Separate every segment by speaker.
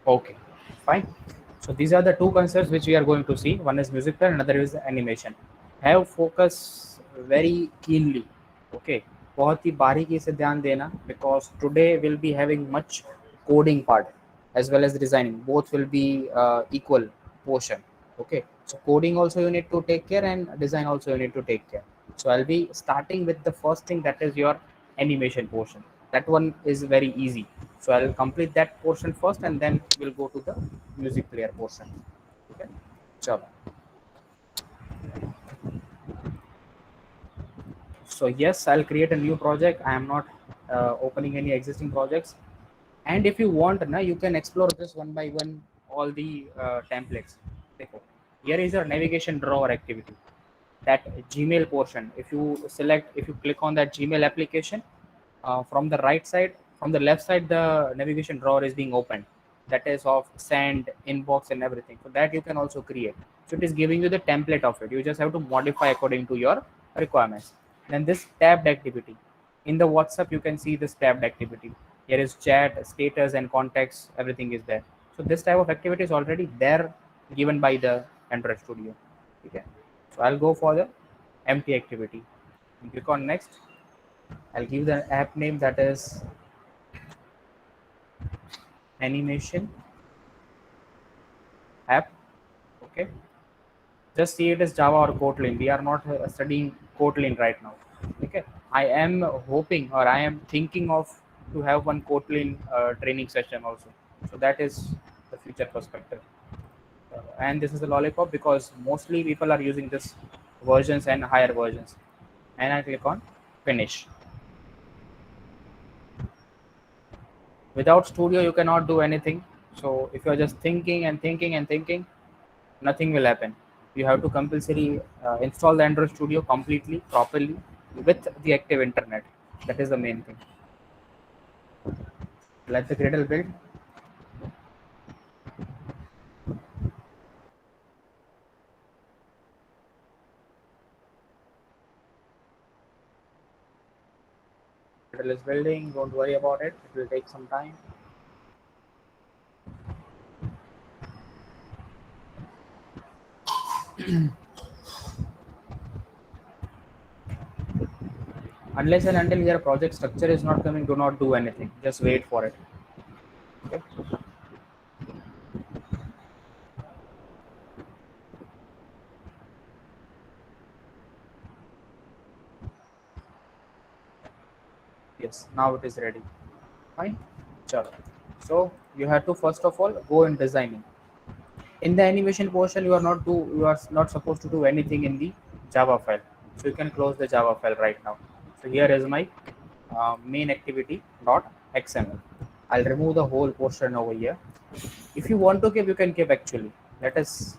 Speaker 1: Okay, fine. So these are the two concepts which we are going to see. One is music player, another is animation. Have focus very keenly. Okay, बहुत ही बारीकी से ध्यान देना, because today we'll be having much coding part as well as designing. Both will be equal portion. Okay, so coding also you need to take care, and design also you need to take care. So I'll be starting with the first thing, that is your animation portion. That one is very easy. So I'll complete that portion first, and then we'll go to the music player portion. Okay, chalo. So yes, I'll create a new project. I am not opening any existing projects. And if you want, na, you can explore this one by one, all the templates. देखो, here is your navigation drawer activity. That Gmail portion. If you click on that Gmail application, from the right side, from the left side, the navigation drawer is being opened. That is of send, inbox, and everything. So that you can also create. So it is giving you the template of it. You just have to modify according to your requirements. Then this tabbed activity. In the WhatsApp, you can see this tabbed activity. Here is chat, status, and contacts. Everything is there. So this type of activity is already there, given by the Android Studio. Okay. So I'll go for the empty activity. Click on next. I'll give the app name, that is animation app. Okay. Just see it as Java or Kotlin. We are not studying Kotlin right now. Okay. I am hoping, or I am thinking of to have one Kotlin training session also. So that is the future perspective. And this is the lollipop, because mostly people are using this versions and higher versions. And I click on finish. Without Studio, you cannot do anything. So if you are just thinking and thinking and thinking, nothing will happen. You have to compulsory install the Android Studio completely, properly, with the active internet. That is the main thing. Let the Gradle build. Gradle is building. Don't worry about it. It will take some time. Unless and until your project structure is not coming, do not do anything. Just wait for it. Okay. Yes, now it is ready. Fine. Chalo. So you have to first of all go in designing. In the animation portion, you are not supposed to do anything in the Java file. So you can close the Java file right now. So here is my main activity dot xml. I'll remove the whole portion over here. If you want to keep, you can keep actually. Let us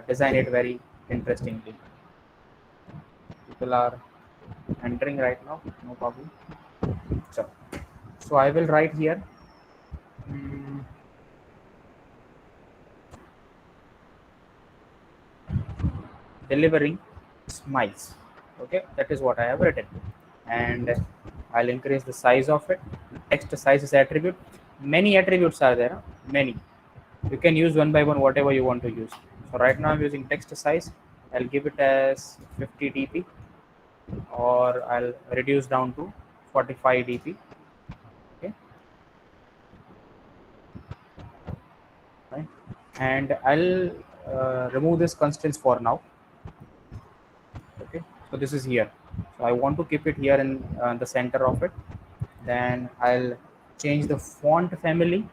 Speaker 1: design it very interestingly. People are entering right now, no problem. So I will write here. mm, Delivering smiles. Okay, that is what I have written. And I'll increase the size of it. Text size is attribute. Many attributes are there, many. You can use one by one whatever you want to use. So right now I'm using text size. I'll give it as 50 dp, or I'll reduce down to 45 dp. Okay, right. And I'll remove this constraints for now. Okay, so this is here. So I want to keep it here in the center of it. Then I'll change the font family.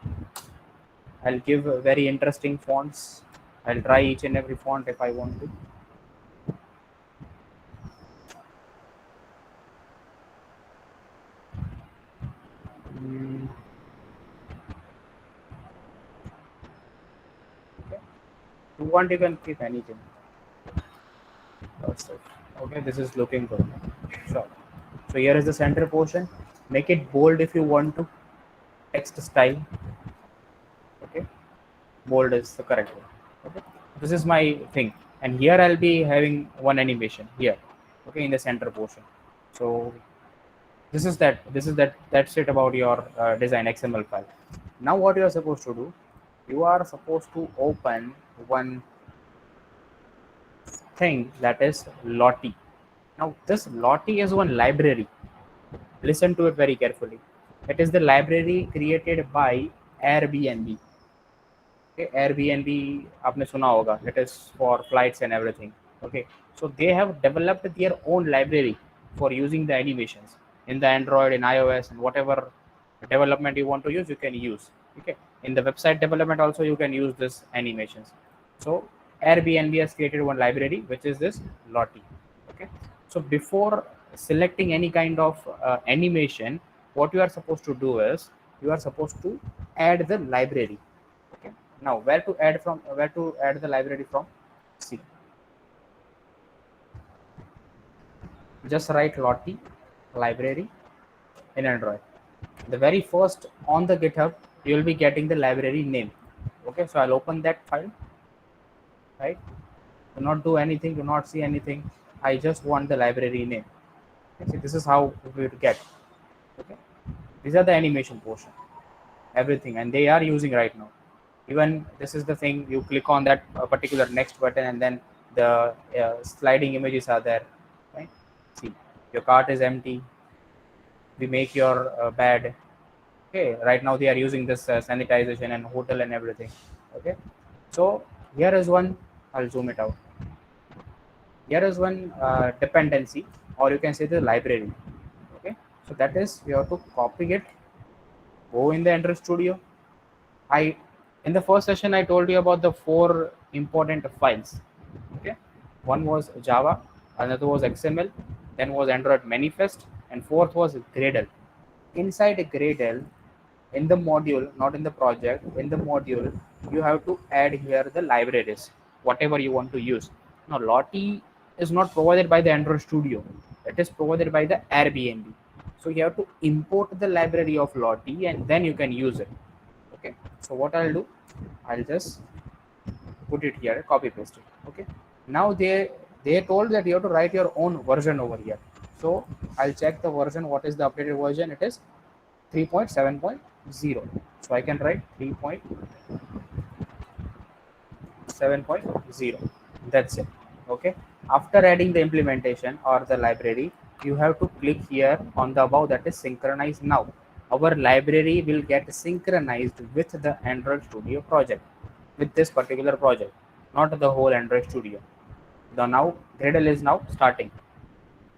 Speaker 1: I'll give very interesting fonts. I'll try each and every font if I want to. Mm, okay. You want, you can keep anything. That's it. Okay, this is looking good. Sure. So here is the center portion. Make it bold if you want to. Text style. Okay, bold is the correct one. Okay, this is my thing, and here I'll be having one animation here. Okay, in the center portion. So this is that that's it about your design XML file. Now what you are supposed to do, you are supposed to open one thing that is Lottie. Now this Lottie is one library. Listen to it very carefully. It is the library created by Airbnb. Okay, Airbnb आपने सुना होगा. It is for flights and everything. Okay, so they have developed their own library for using the animations in the Android, in iOS, and whatever development you want to use, you can use. Okay, in the website development also you can use this animations. So Airbnb has created one library which is this Lottie. Okay, so before selecting any kind of animation, what you are supposed to do is you are supposed to add the library. Okay, now where to add the library from? See, just write Lottie library in Android. The very first on the GitHub, you will be getting the library name. Okay, so I'll open that file. Right, do not do anything, do not see anything. I just want the library name. Okay, see, this is how we would get. Okay, these are the animation portion, everything, and they are using right now. Even this is the thing, you click on that particular next button and then the sliding images are there. Right, see, your cart is empty, we make your bed. Okay, right now they are using this sanitization and hotel and everything. Okay, so here is one, I'll zoom it out. Here is one dependency, or you can say the library. Okay, so that is, you have to copy it, go in the Android Studio. I In the first session I told you about the 4 important files. Okay, one was Java, another was XML, then was Android Manifest, and fourth was Gradle. Inside Gradle, in the module, not in the project, in the module, you have to add here the libraries, whatever you want to use. Now Lottie is not provided by the Android Studio, it is provided by the Airbnb. So you have to import the library of Lottie and then you can use it. Okay, so what I'll do, I'll just put it here, copy paste it. Okay, now they told that you have to write your own version over here. So I'll check the version, what is the updated version. It is 3.7.0. So I can write 3.7.0. That's it. Okay, after adding the implementation or the library, you have to click here on the above, that is synchronize now. Our library will get synchronized with the Android Studio project, with this particular project, not the whole Android Studio. The now Gradle is now starting,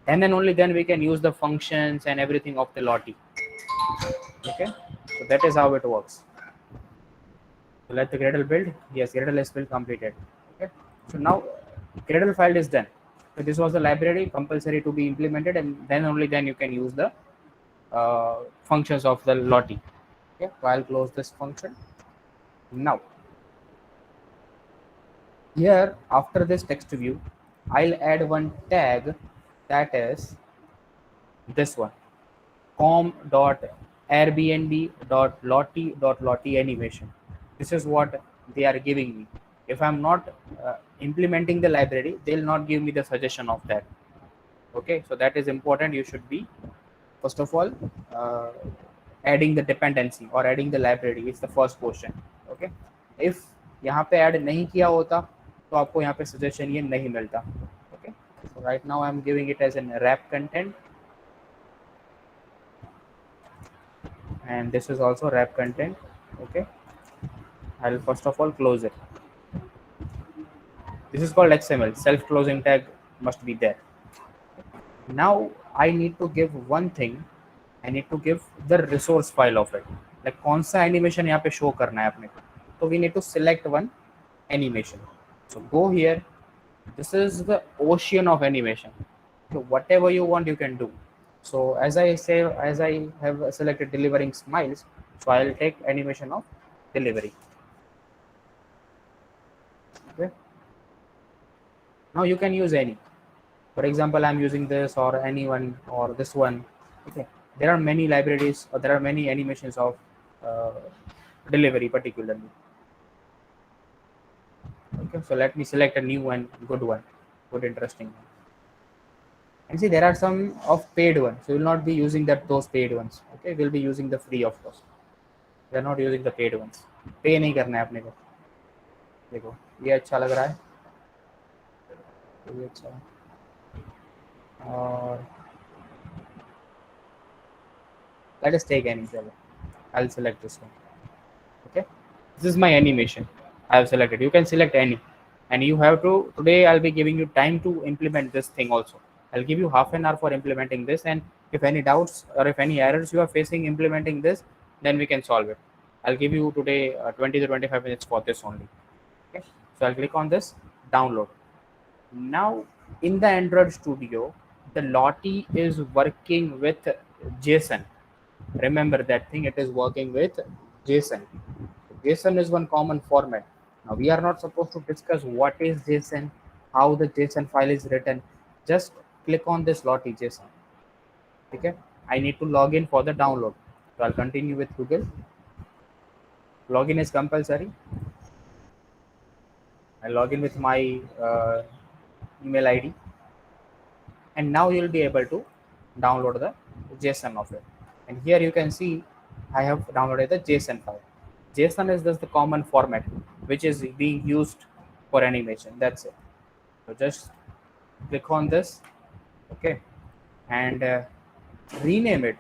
Speaker 1: and then only then we can use the functions and everything of the Lottie. Okay, so that is how it works. So let the Gradle build. Yes, Gradle is build completed. Okay, so now Gradle file is done. So this was the library compulsory to be implemented, and then only then you can use the functions of the Lottie. Okay, so I'll close this function. Now here, after this text view, I'll add one tag, that is this one, com.airbnb.lottie animation. This is what they are giving me. If I'm not implementing the library, they'll not give me the suggestion of that. Okay, so that is important. You should be, first of all, adding the dependency or adding the library. It's the first question. Okay, if यहाँ पे add नहीं किया होता तो आपको यहाँ पे suggestion ये नहीं मिलता. Okay, so right now I'm giving it as an wrap content, and this is also wrap content. Okay, I'll first of all close it. This is called XML. Self closing tag must be there. Now I need to give one thing. I need to give the resource file of it. Like कौन सा animation यहाँ पे show करना है अपने को. So we need to select one animation. So go here. This is the ocean of animation. So whatever you want, you can do. So as I say, as I have selected delivering smiles, so I'll take animation of delivery. Okay. Now you can use any. For example, I'm using this or anyone or this one. Okay. There are many libraries or there are many animations of delivery particularly. Okay, so let me select a new one, good one, good interesting one. And see, there are some of paid ones, so we will not be using those paid ones. Okay, we'll be using the free of course. We are not using the paid ones. पे नहीं करना है अपने को। देखो ये अच्छा लग रहा है, ये अच्छा है। और let us take any chalo. I'll select this one. Okay, this is my animation. I have selected. You can select any, and you have to. Today I'll be giving you time to implement this thing also. I'll give you half an hour for implementing this, and if any doubts or if any errors you are facing implementing this, then we can solve it. I'll give you today 20 to 25 minutes for this only. Okay, so I'll click on this download. Now in the Android Studio, the Lottie is working with JSON. Remember that thing, it is working with JSON. JSON is one common format. Now we are not supposed to discuss what is JSON, how the JSON file is written. Just click on this Lottie JSON. Okay, I need to log in for the download. So I'll continue with Google. Login is compulsory. I log in with my email ID, and now you'll be able to download the JSON of it. And here you can see I have downloaded the JSON file. JSON is just the common format which is being used for animation. That's it. So just click on this, okay, and rename it.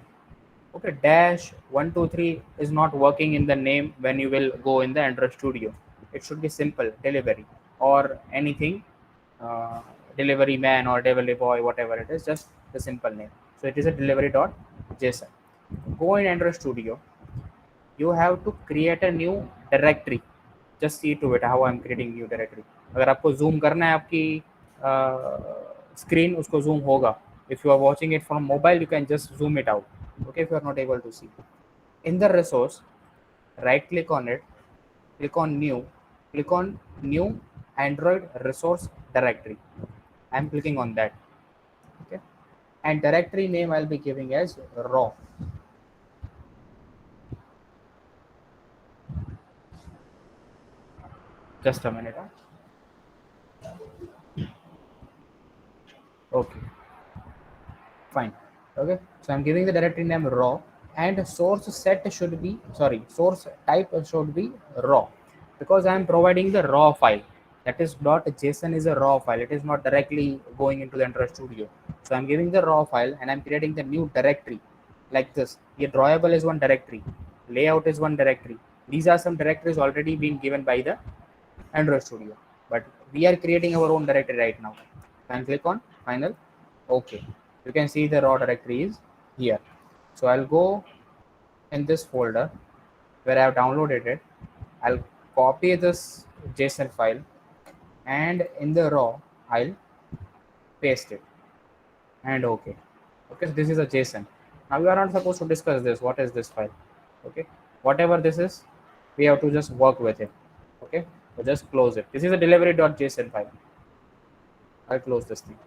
Speaker 1: Okay, dash 123 is not working in the name when you will go in the Android Studio. It should be simple delivery or anything, uh, delivery man or delivery boy, whatever it is, just the simple name. So it is a delivery.json. Go in Android Studio. You have to create a new directory. Just see to it how I'm creating new directory. अगर आपको zoom करना है आपकी screen, उसको zoom होगा. If you are watching it from mobile, you can just zoom it out. Okay, if you are not able to see. In the resource, right click on it, click on new Android resource directory. I'm clicking on that. Okay, and directory name I'll be giving as raw. Just a minute. Okay, fine. Okay, so I'm giving the directory name raw, and source set should be, sorry, source type should be raw, because I am providing the raw file. That is .json is a raw file. It is not directly going into the Android Studio. So I'm giving the raw file and I'm creating the new directory like this. Here drawable is one directory, layout is one directory. These are some directories already been given by the Android Studio, but we are creating our own directory right now. And click on final. Okay, you can see the raw directory is here. So I'll go in this folder where I have downloaded it. I'll copy this JSON file, and in the raw I'll paste it, and okay. Okay, so this is a JSON. Now we are not supposed to discuss this. What is this file? Okay, whatever this is, we have to just work with it. Okay, so just close it. This is a delivery.json file. I'll close this thing.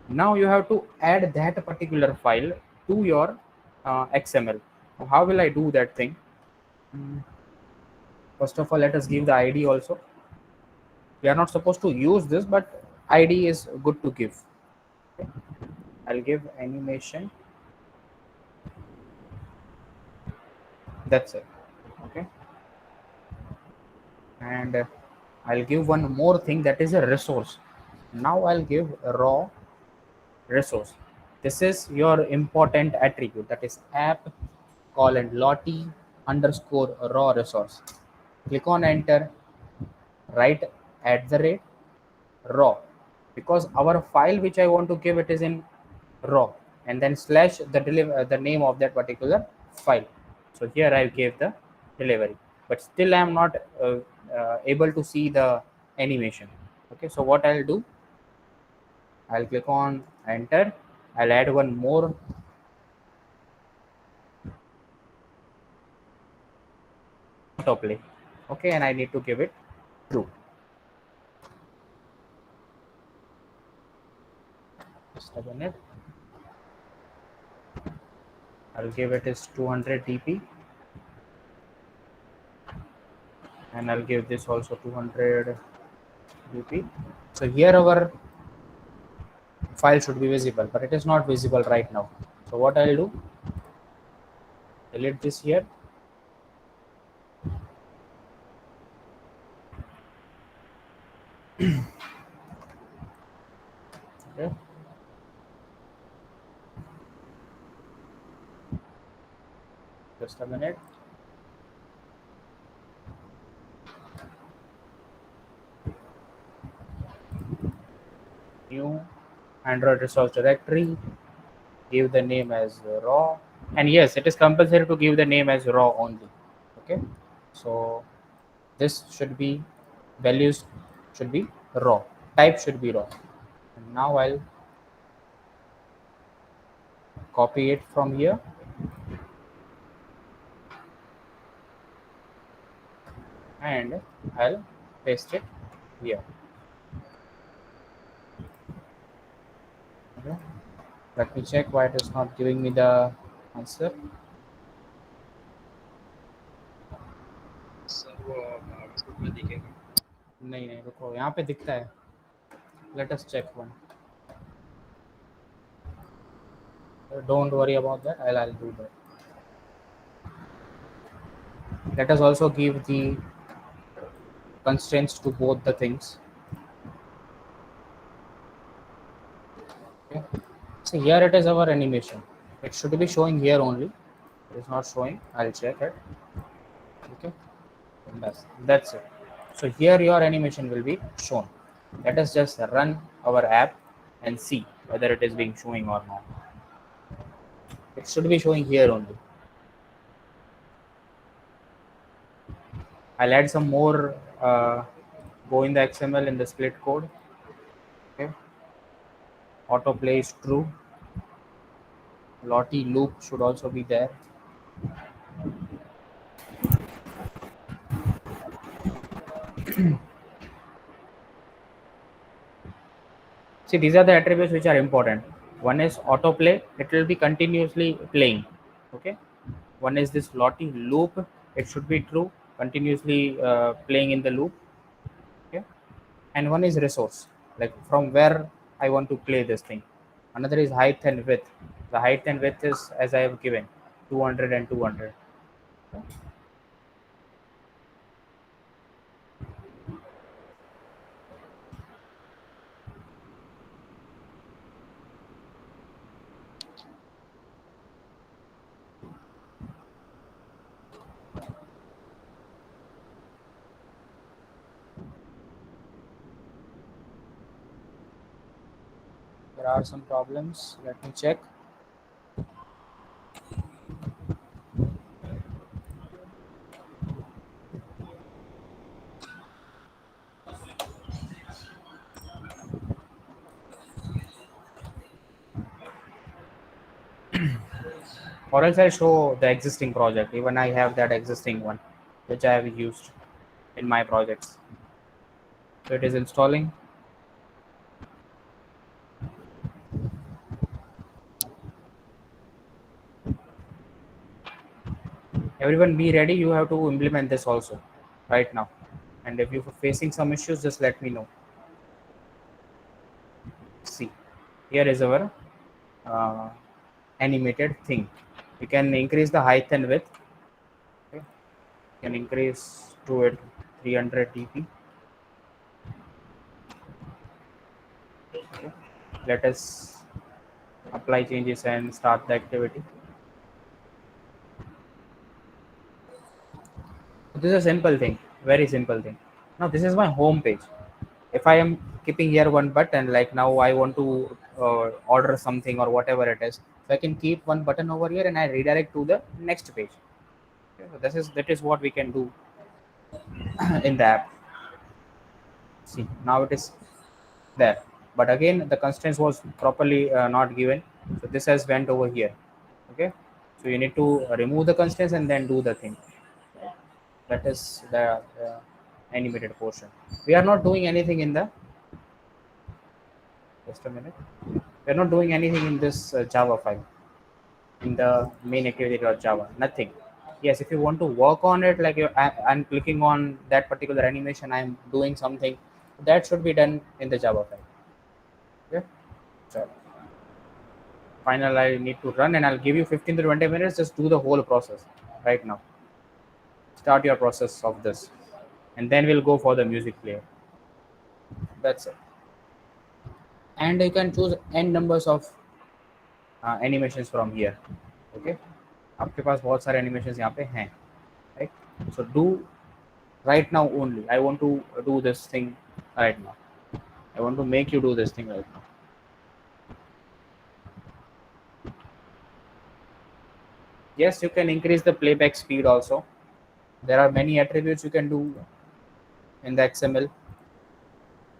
Speaker 1: Now you have to add that particular file to your XML. How will I do that thing? First of all, let us give the ID also. We are not supposed to use this, but ID is good to give. Okay. I'll give animation. That's it. Okay. And I'll give one more thing, that is a resource. Now I'll give a raw resource. This is your important attribute, that is app colon lottie underscore raw resource. Click on enter, write @ raw, because our file which I want to give it is in raw, and then slash the name of that particular file. So here I gave the delivery, but still I am not able to see the animation. Okay, so what I'll do, I'll click on enter. I'll add one more autoplay. Okay, and I need to give it true. Just a minute. I'll give it is 200 dp, and I'll give this also 200 dp. So here our file should be visible, but it is not visible right now. So what I'll do, delete this here, Okay, just a minute. New Android resource directory. Give the name as raw, and yes, it is compulsory to give the name as raw only. Okay, so this should be values should be raw. Type should be raw. And now I'll copy it from here and I'll paste it here. Okay. Let me check why it is not giving me the answer.
Speaker 2: Sir वो output में दिखेगा.
Speaker 1: नहीं नहीं रुको, यहाँ पे दिखता है. Let us check one. Don't worry about that. I'll do that. Let us also give the constraints to both the things. Okay. So here it is our animation. It should be showing here only. It is not showing. I'll check it. Okay. That's it. So here your animation will be shown. Let us just run our app and see whether it is being showing or not. It should be showing here only. I'll add some more go in the XML in the split code. Okay. Autoplay is true. Lottie loop should also be there. See, these are the attributes which are important. One is autoplay, it will be continuously playing. Okay. One is this Lottie loop, it should be true, continuously playing in the loop. Okay. And one is resource, like from where I want to play this thing. Another is height and width. The height and width is as I have given 200 and 200. Okay. There are some problems. Let me check. Or else I'll show the existing project. Even I have that existing one, which I have used in my projects. So it is installing. Everyone be ready. You have to implement this also right now. And if you're facing some issues, just let me know. See, here is our uh, animated thing. You can increase the height and width. Okay. You can increase to it 300 dp. Okay. Let us apply changes and start the activity. This is a simple thing, very simple thing. Now this is my home page. If I am keeping here one button, like now I want to order something or whatever it is, so I can keep one button over here and I redirect to the next page. Okay, so that is what we can do in the app. See, now it is there, but again the constraints was properly not given, so this has went over here. Okay, so you need to remove the constraints and then do the thing. That is the animated portion. We are not doing anything in the, just a minute, we are not doing anything in this Java file, in the main activity.java, nothing. Yes, if you want to work on it, like I'm clicking on that particular animation, I'm doing something, that should be done in the Java file. Okay, so final I need to run and I'll give you 15 to 20 minutes, just do the whole process right now. Start your process of this and then we'll go for the music player. That's it. And you can choose n numbers of animations from here. Okay, आपके पास बहुत सारे animations यहाँ पे हैं, right? So do right now only. I want to do this thing right now. I want to make you do this thing right now. Yes, you can increase the playback speed also. There are many attributes you can do in the XML,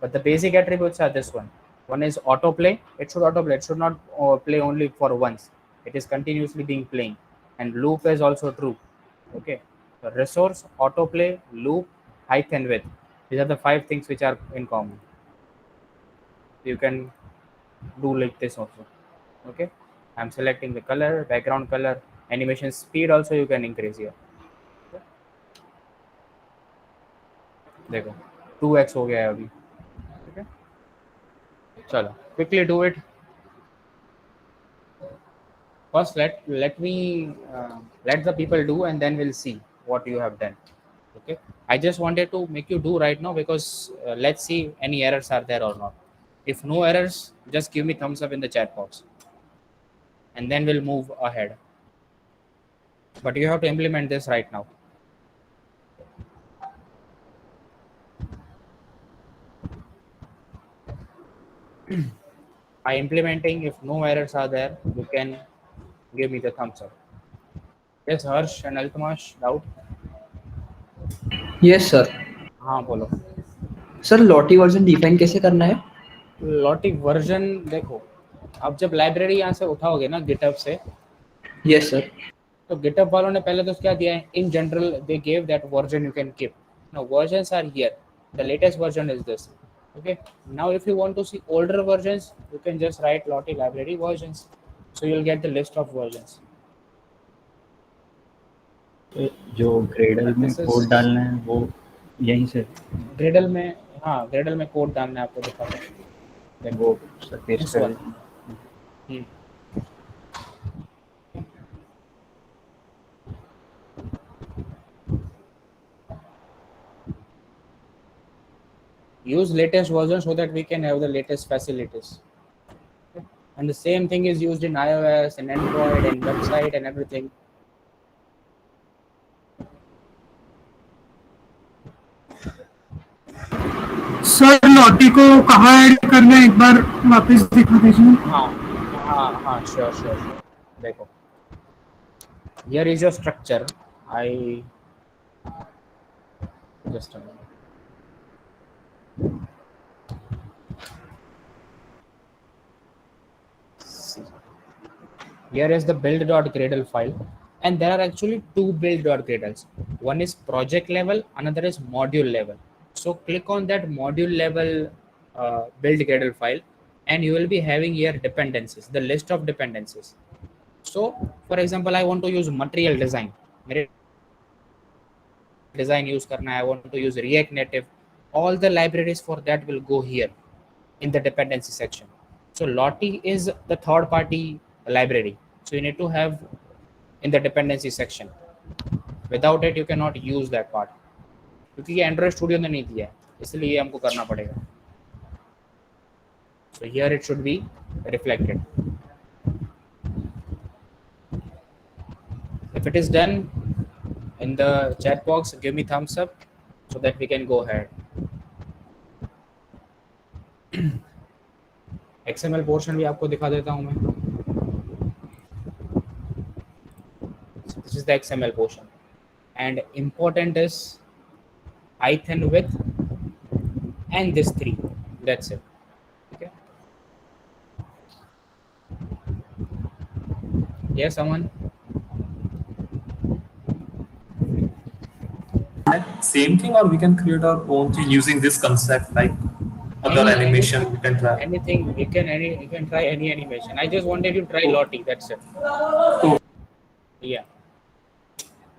Speaker 1: but the basic attributes are this one. One is autoplay. It should autoplay. It should not play only for once. It is continuously being playing. And loop is also true. Okay. So resource, autoplay, loop, height and width. These are the 5 things which are in common. You can do like this also. Okay. I'm selecting the color, background color, animation speed also you can increase here. देखो 2x हो गया है अभी. ठीक है, चलो quickly do it. First let me let the people do, and then we'll see what you have done. Okay, I just wanted to make you do right now because let's see any errors are there or not. If no errors, just give me thumbs up in the chat box, and then we'll move ahead. But you have to implement this right now. By implementing, if no errors are there, you can give me the thumbs up. Yes, Harsh and Altamash, doubt?
Speaker 3: Yes sir.
Speaker 1: हाँ बोलो.
Speaker 3: Sir लॉटी version define कैसे करना है?
Speaker 1: Lotic version देखो, अब जब library यहाँ से उठाओगे ना गिटहब से,
Speaker 3: यस सर.
Speaker 1: तो गिटहब वालों ने पहले तो क्या दिया है, in general they give that version you can keep. Now versions are here, the latest version is this. Okay, now if you want to see older versions, you can just write lottie library versions, so you'll get the list of versions.
Speaker 4: जो Gradle में
Speaker 1: This is-
Speaker 4: code डालना है वो यहीं से
Speaker 1: Gradle में, हाँ Gradle में कोड डालना है आपको, दिखाता हूँ.
Speaker 4: वो पेस्ट
Speaker 1: This
Speaker 4: कर
Speaker 1: one.
Speaker 4: दें.
Speaker 1: Use latest version so that we can have the latest facilities. And the same thing is used in iOS and Android and website and everything.
Speaker 5: Sir Lottie को कहाँ ऐड करना है एक बार वापस दिखा दीजिए.
Speaker 1: हाँ हाँ हाँ, श्योर श्योर. देखो, here is your structure. I just a minute. See. Here is the build.gradle file, and there are actually two build.gradles. One is project level, another is module level. So click on that module level build.gradle file, and you will be having here dependencies, the list of dependencies. So for example, I want to use material design. Design use karna, I want to use React Native. All the libraries for that will go here in the dependency section. So Lottie is the third party library, so you need to have in the dependency section. Without it you cannot use that part, क्योंकि ये Android Studio ने नहीं दिया है, इसलिए हमको करना पड़ेगा. So here it should be reflected. If it is done in the chat box, give me thumbs up so that we can go ahead. XML portion भी आपको दिखा देता हूँ मैं. So this is the XML portion, and important is height and width and this 3. That's it. Okay. Yes, someone.
Speaker 6: Same thing, or we can create our own thing using this concept, like other animation we can try.
Speaker 1: Anything you can try any animation. I just wanted you to try Lottie. That's it. Yeah.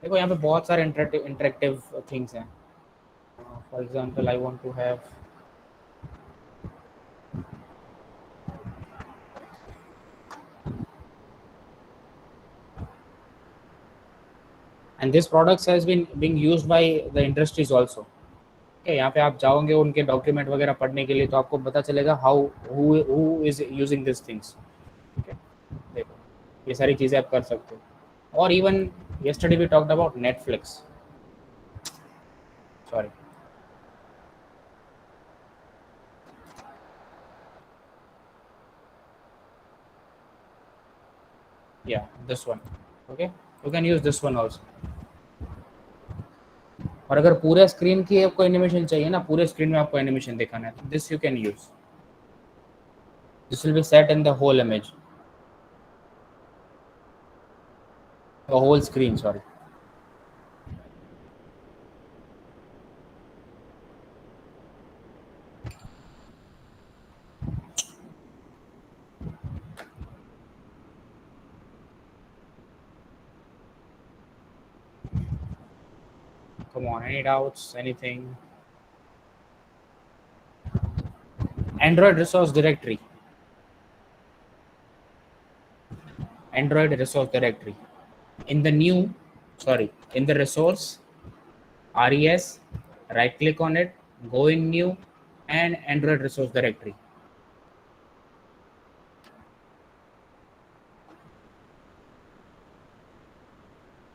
Speaker 1: देखो यहाँ पे बहुत सारे interactive things हैं. For example, I want to have and this products has been being used by the industries also. यहाँ पे आप जाओगे उनके डॉक्यूमेंट वगैरह पढ़ने के लिए, तो आपको पता चलेगा how who is using this things. Okay, देखो ये सारी चीज़ें आप कर सकते हो। और even yesterday we talked about Netflix, sorry, yeah, this one, okay, you can use this one also। और अगर पूरे स्क्रीन की आपको एनिमेशन चाहिए ना, पूरे स्क्रीन में आपको एनिमेशन दिखाना है, तो this you can use, this will be set in the whole image, the whole screen, sorry. Come on, any doubts, anything? Android resource directory. Android resource directory. In the new, sorry, in the resource, res, right click on it, go in new, and Android resource directory.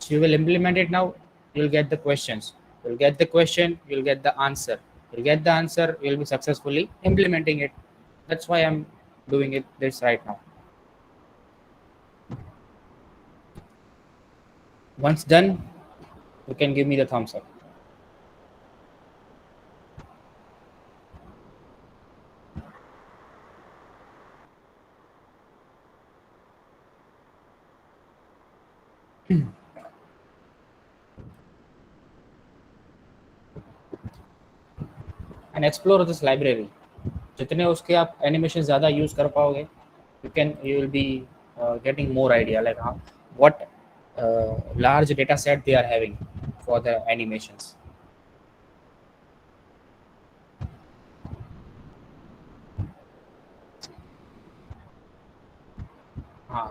Speaker 1: So you will implement it now, you'll get the questions. You'll get the question, you'll get the answer. You'll get the answer, you'll be successfully implementing it. That's why I'm doing it this right now. Once done, you can give me the thumbs up. And explore this library. जितने उसके आप animation ज़्यादा use कर पाओगे, you will be getting more idea like what large data set they are having for the animations. हाँ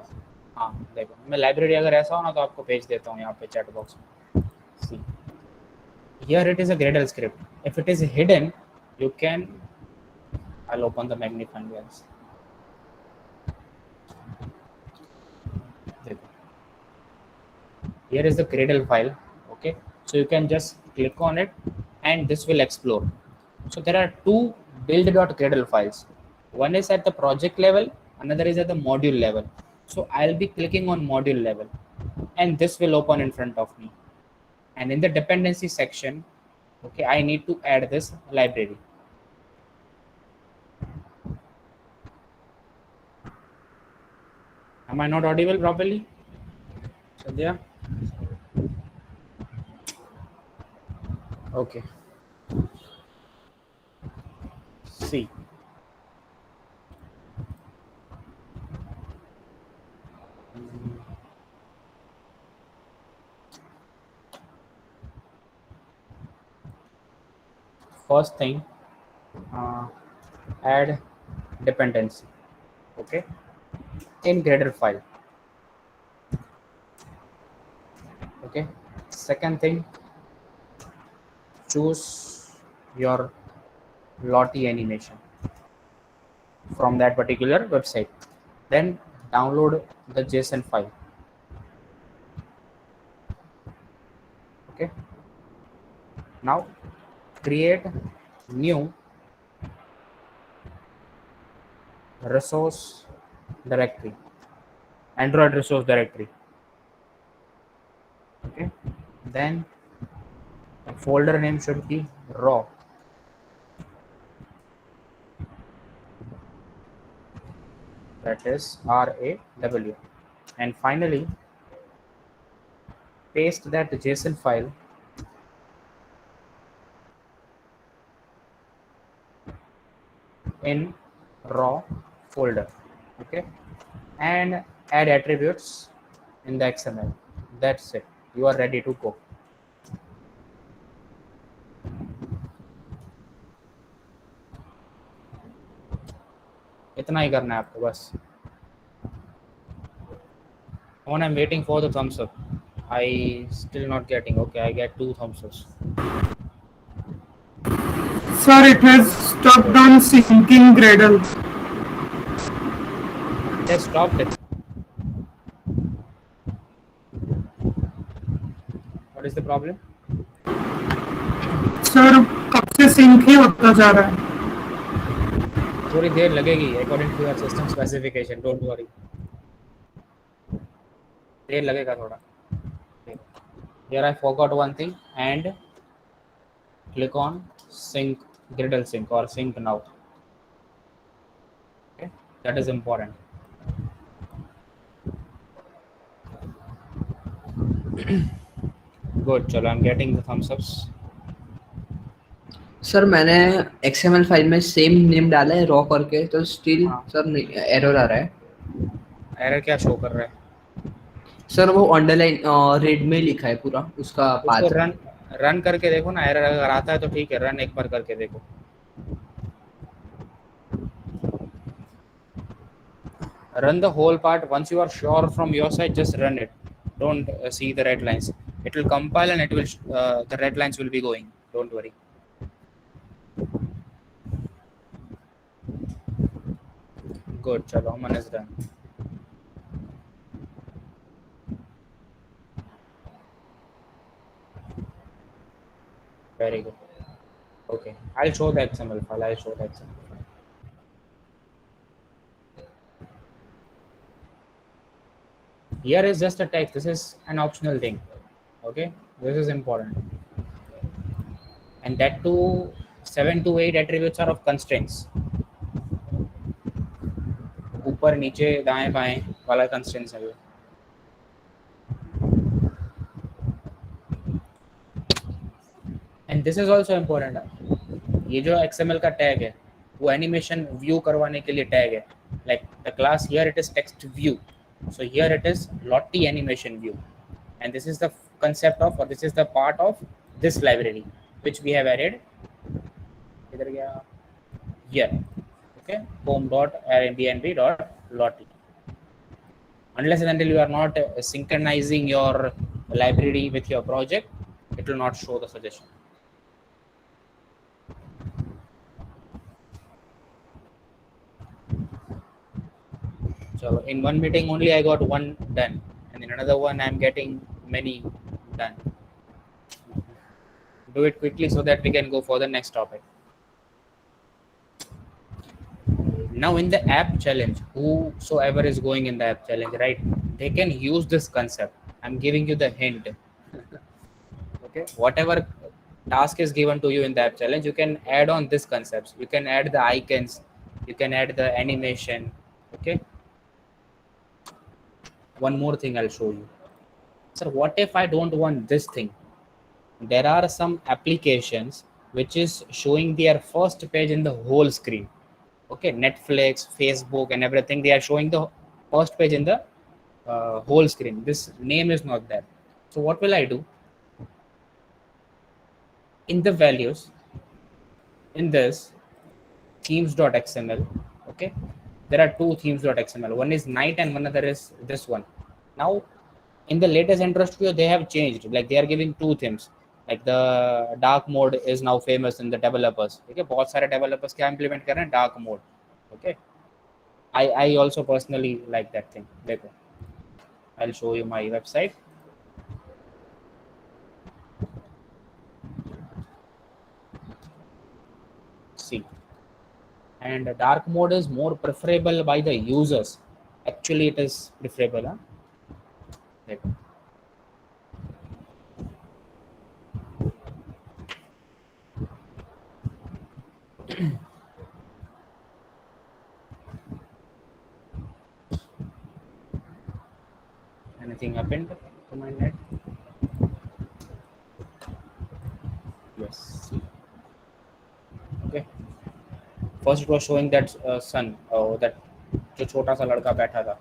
Speaker 1: हाँ, देखो मैं लाइब्रेरी अगर ऐसा हो ना तो आपको भेज देता हूँ यहाँ पे चैट बॉक्स में। See, here it is a Gradle script. If it is hidden, you can, I'll open the magnifying glass. Here is the Gradle file. Okay, so you can just click on it and this will explore. So there are two build.gradle files. One is at the project level, another is at the module level. So I'll be clicking on module level and this will open in front of me. And in the dependency section, okay, I need to add this library. Am I not audible properly? Sadhya? Okay. See. First thing, add dependency, okay, in Gradle file. Okay. Second thing, choose your Lottie animation from that particular website. Then download the JSON file. Okay. Now create new resource directory, Android resource directory. Okay. Then the folder name should be raw. That is RAW. And finally, paste that JSON file in raw folder. Okay, and add attributes in the XML. That's it. You are ready to go. इतना ही करना है आपको बस. When I'm waiting for the thumbs up, I still not getting. Okay, I get 2 thumbs ups.
Speaker 5: Sir, it has stopped on syncing Gradle.
Speaker 1: It has stopped it. What is the problem?
Speaker 5: Sir, कब से sync ही होता जा रहा है.
Speaker 1: थोड़ी देर लगेगी according to your system specification. Don't worry. देर लगेगा थोड़ा. Here I forgot one thing, and click on sync Gradle sync or sync now. Okay, that is important. Good, chalo, I'm getting the thumbs ups.
Speaker 3: Sir मैंने XML file में same name डाला है raw करके, तो still
Speaker 1: हाँ।
Speaker 3: Sir error आ रहा है.
Speaker 1: Error क्या शो कर रहा है?
Speaker 3: सर वो अंडरलाइन रेड में लिखा है पूरा उसका
Speaker 1: उसको
Speaker 3: पाथ.
Speaker 1: रन करके देखो ना. एरर अगर आता है तो ठीक है, रन एक बार करके देखो. Run the whole part. Once you are sure from your side, just run it. Don't see the red lines. It will compile and it will the red lines will be going. Don't worry. Good, chalo, Aman is done. Very good. Okay, I'll show the XML file. I'll show the XML file. Here is just a text. This is an optional thing. Okay, this is important. And that too, 7 to 8 attributes are of constraints. ऊपर नीचे दाएं बाएं वाला constraints है. And this is also important. ये जो XML का tag है, वो animation view करवाने के लिए tag है. Like the class here, it is text view. So here it is Lottie animation view, and this is the concept of, or this is the part of this library which we have added. इधर गया here. Okay, home.airbnb.lottie. Unless and until you are not synchronizing your library with your project, it will not show the suggestion. So in one meeting only I got one done, and in another one I'm getting many done. Do it quickly so that we can go for the next topic. Now in the app challenge, whosoever is going in the app challenge, right, they can use this concept. I'm giving you the hint. Okay, whatever task is given to you in the app challenge, you can add on these concepts. You can add the icons, you can add the animation. Okay, one more thing I'll show you. Sir, what if I don't want this thing? There are some applications which is showing their first page in the whole screen. Okay, Netflix, Facebook, and everything, they are showing the first page in the whole screen. This name is not there. So what will I do? In the values, in this themes.xml, okay, there are two themes.xml. One is night and one other is this one. Now in the latest Android Studio, they have changed, like they are giving two themes. Like the dark mode is now famous in the developers. Okay, बहुत सारे developers क्या implement कर रहे हैं, dark mode. Okay, I also personally like that thing. देखो, I'll show you my website. See, and dark mode is more preferable by the users. Actually, it is preferable. Huh? देखो. Anything happened to my net? Yes. Okay. First it was showing that sun, that जो छोटा सा लड़का बैठा था.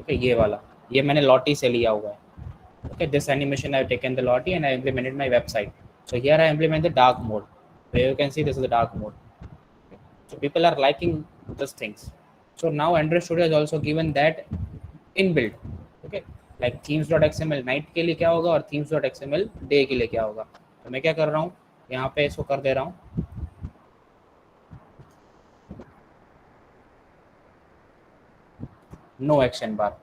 Speaker 1: Okay, ये वाला, ये मैंने Lottie से लिया हुआ है. Okay, this animation I have taken the Lottie and I implemented my website. So here I implement the dark mode. So you can see this is the dark mode. Okay. So people are liking these things. So now Android Studio has also given that inbuilt. Okay, like themes.xml night के लिए क्या होगा और themes.xml day के लिए क्या होगा. तो मैं क्या कर रहा हूँ, यहाँ पे इसको कर दे रहा हूँ no action bar.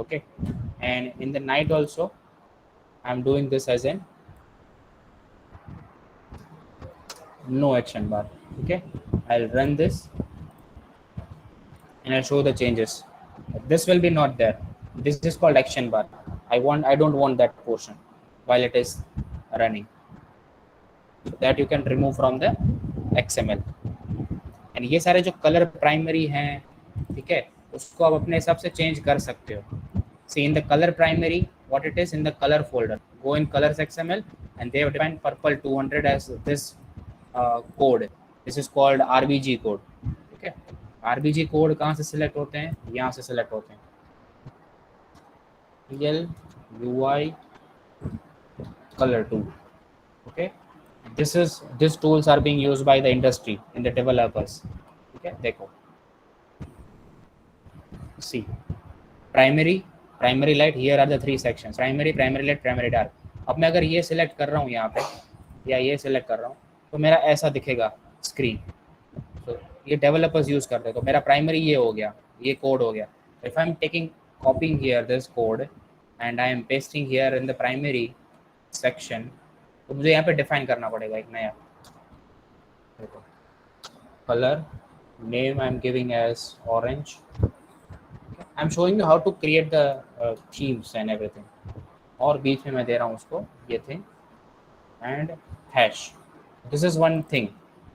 Speaker 1: Okay, and in the night also I'm doing this as an no action bar. Okay, I'll run this and I'll show the changes. This will be not there. This is called action bar. I don't want that portion while it is running. So that you can remove from the XML. And ये सारे जो colour primary हैं, ठीक है, उसको आप अपने हिसाब से चेंज कर सकते हो. See in the colour primary what it is in the colour folder, go in colours XML and they have defined purple 200 as this code. This is called RBG code. ठीक है, RBG कोड कहाँ से select होते हैं? यहाँ से select होते हैं. PL UI color tool. Okay, this tools are being used by the industry in the developers. Okay, देखो, see primary light, here are the 3 sections: primary light, primary dark. अब मैं अगर ये सिलेक्ट कर रहा हूँ यहाँ पे या ये सिलेक्ट कर रहा हूँ तो मेरा ऐसा दिखेगा स्क्रीन. तो ये डेवलपर्स यूज करते हैं. तो मेरा प्राइमरी ये हो गया, ये कोड हो गया. If I am taking कॉपिंग here this code and I am pasting here in the primary section, तो मुझे यहाँ पे डिफाइन करना पड़ेगा एक नया. देखो, colour name I am giving as orange. I am showing you how to create the themes and everything. और बीच में मैं दे रहा हूँ उसको ये thing and hash. This is one thing.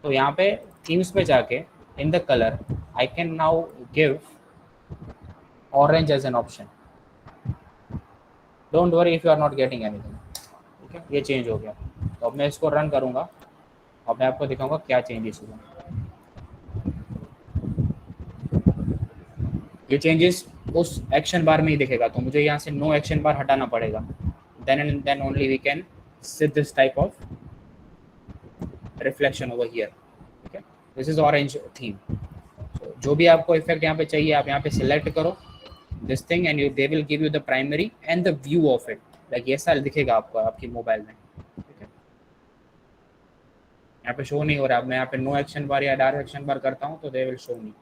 Speaker 1: तो यहाँ पे थीम्स पे जाके in the colour I can now give orange as an option. Don't worry if you are not getting anything. ठीक है, ये चेंज हो गया. तो अब मैं इसको रन करूँगा और मैं आपको दिखाऊंगा क्या चेंजेस हुआ. ये चेंजेस उस एक्शन बार में ही दिखेगा. तो मुझे यहाँ से नो एक्शन बार हटाना पड़ेगा. Then only we can see this type of reflection over here. ठीक है, दिस इज ऑरेंज थीम. जो भी आपको इफेक्ट यहाँ पे चाहिए आप यहाँ पे सिलेक्ट करो this thing and they will give you the primary and the view of it. Like ये साल दिखेगा आपको आपकी मोबाइल में. ठीक है, यहाँ पे शो नहीं हो रहा. अब मैं यहाँ पे नो एक्शन बार या डार्क एक्शन बार करता हूँ तो they will show me.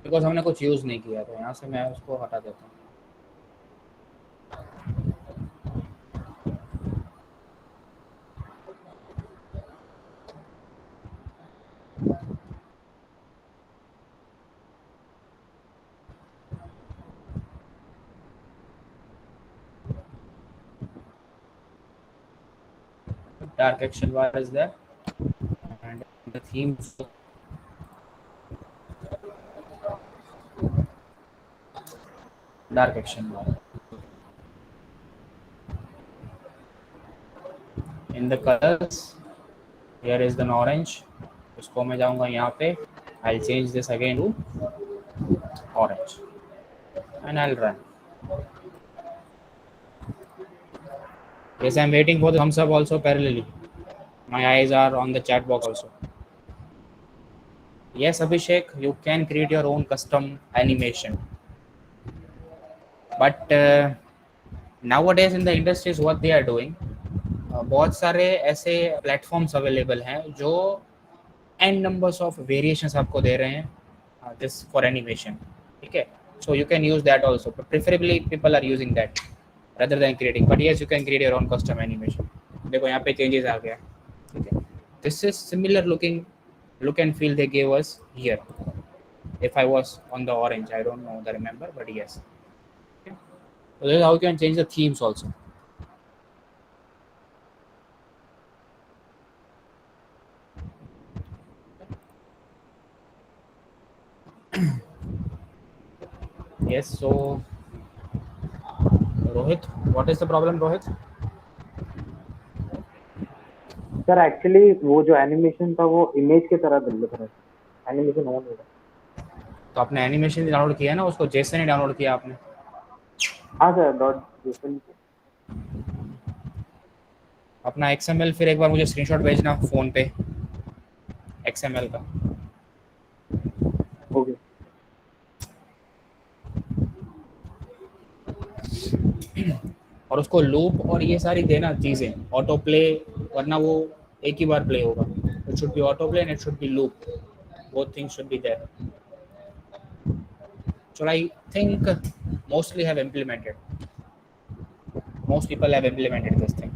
Speaker 1: Because हमने कुछ यूज नहीं किया. तो यहाँ से मैं उसको हटा देता हूँ. Dark action bar is there and the themes. Dark action bar in the colors. Here is the orange. उसको मैं जाऊँगा यहाँ पे. I'll change this again to orange and I'll run. Yes, I'm waiting for the thumbs up also parallelly. My eyes are on the chat box also. Yes, Abhishek, you can create your own custom animation. But nowadays in the industries what they are doing, बहुत सारे ऐसे platforms available हैं जो n numbers of variations आपको दे रहे हैं this for animation. ठीक है, so you can use that also. But preferably people are using that rather than creating. But yes, you can create your own custom animation. देखो यहाँ पे changes आ गया. ठीक है, this is similar looking look and feel they gave us here. If I was on the orange, I don't know the remember, but yes. Okay. So this is how you can change the themes also. Yes, so Rohit, what is the problem, Rohit?
Speaker 7: Sir actually वो जो animation था वो image की तरह दिख रहा है. Animation on हो रहा है.
Speaker 1: तो आपने एनिमेशन डाउनलोड किया ना, उसको जेसन ही डाउनलोड किया आपने?
Speaker 7: हाँ सर, डॉट जेसन.
Speaker 1: अपना XML फिर एक बार मुझे स्क्रीनशॉट भेजना फोन पे XML का.
Speaker 7: ओके.
Speaker 1: और उसको लूप और ये सारी देना चीज़ें, ऑटो प्ले, वरना वो एक ही बार प्ले होगा. It should be auto play and it should be loop. Both things should be there. So I think mostly have implemented. Most people have implemented this thing,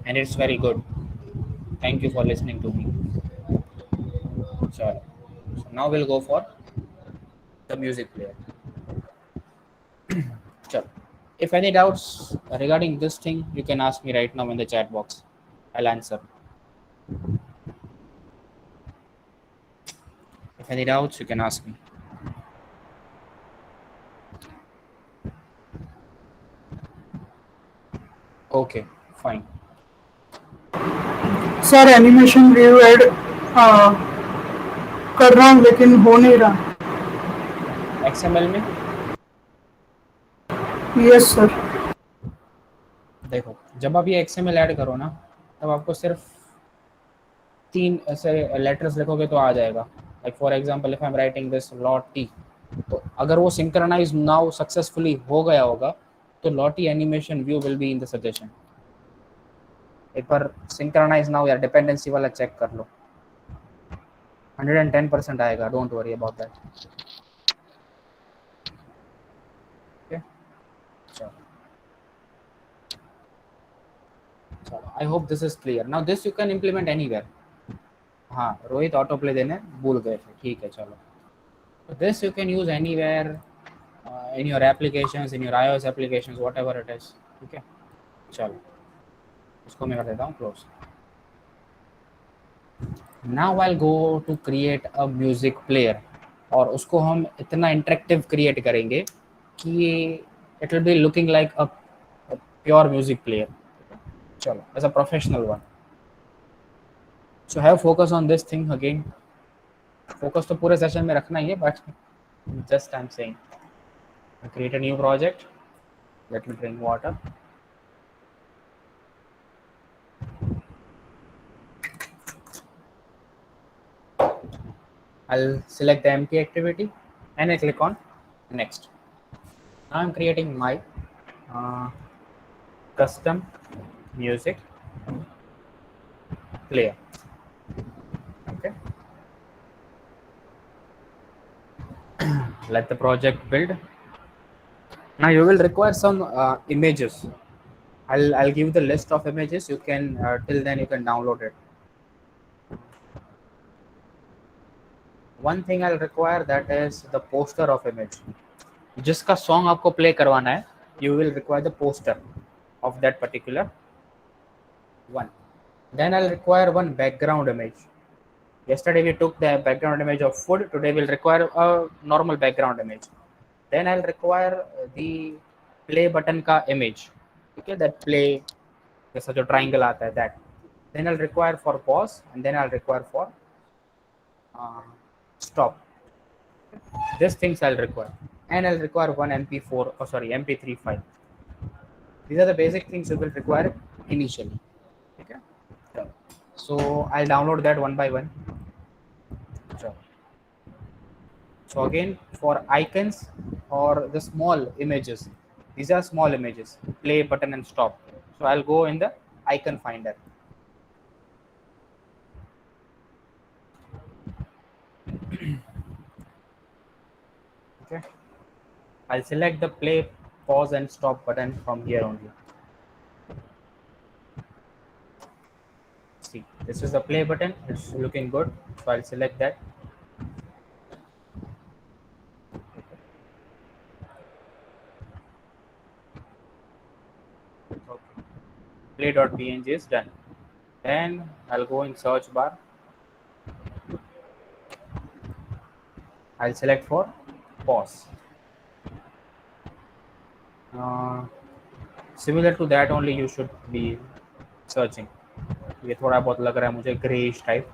Speaker 1: and it's very good. Thank you for listening to me. So now we'll go for the music player. Sure. If any doubts regarding this thing, you can ask me right now in the chat box. I'll answer. If any doubts, you can ask me. Okay, fine.
Speaker 5: Sir animation view add कर रहा हूँ लेकिन हो नहीं रहा.
Speaker 1: XML में
Speaker 5: yes sir.
Speaker 1: देखो, जब आप ये XML ऐड करो ना, तब आपको सिर्फ 3 ऐसे लेटर्स लिखोगे तो आ जाएगा. Like for example, if I am writing this Lottie, तो अगर वो सिंक्रोनाइज नाउ सक्सेसफुली हो गया होगा तो Lottie animation view will be in the suggestion. एक बार सिंक्रोनाइज नाउ या डिपेंडेंसी वाला चेक कर लो. 110% आएगा. Don't worry about that. Okay, चलो. I hope this is clear. Now this you can implement anywhere. हाँ, रोहित ऑटो प्ले देने भूल गए थे. ठीक है, चलो. This you can use anywhere in your applications, in your iOS applications, whatever it is. ठीक है, चलो इसको मैं कर देता हूँ close. Now I'll go to create a music player, और उसको हम इतना इंटरेक्टिव क्रिएट करेंगे कि it will be looking like a pure music player. चलो, as a professional one. So have focus on this thing again. Focus तो पूरे session में रखना ही है, but just I'm saying. Create a new project. Let me drink water. I'll select the empty activity and I click on next. Now I'm creating my custom music player. Okay. Let the project build. Now you will require some images. I'll give the list of images. You can till then you can download it. One thing I'll require, that is the poster of image. जिसका song आपको play करवाना है, you will require the poster of that particular one. Then I'll require one background image. Yesterday we took the background image of food. Today we'll require a normal background image. Then I'll require the play button का image. Okay, that play जैसा जो triangle आता है, that. Then I'll require for pause, and then I'll require for stop. These things I'll require, and I'll require one MP3 file. These are the basic things you will require initially. Okay, so I'll download that one by one. So again, for icons or the small images, these are small images, play button and stop. So I'll go in the icon finder. Okay, I'll select the play, pause and stop button from here only. See, this is the play button. It's looking good, so I'll select that. Okay. Play.png is done. Then I'll go in search bar. I'll select for pause. Similar to that only you should be searching. ये थोड़ा बहुत लग रहा है मुझे greyish type,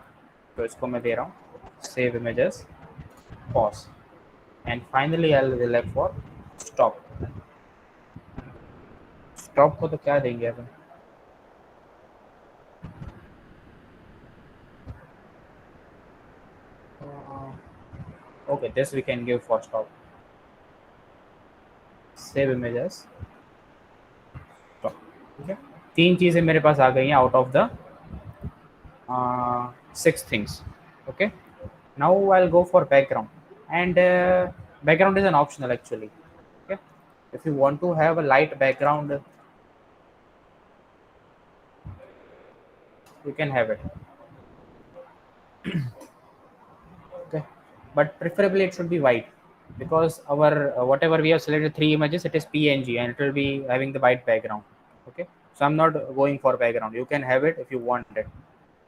Speaker 1: तो इसको मैं दे रहा हूँ save images, pause, and finally I will select for stop. Stop को तो क्या देंगे अपन? Okay, this we can give for stop. Save images. 3 चीज़ें मेरे पास आ गई हैं out of the 6 things. Okay, now I'll go for background, and background is an optional actually. Okay, if you want to have a light background, you can have it. Okay, but preferably it should be white, because our whatever we have selected 3 images, it is PNG and it will be having the white background. Okay, so I'm not going for background. You can have it if you want it.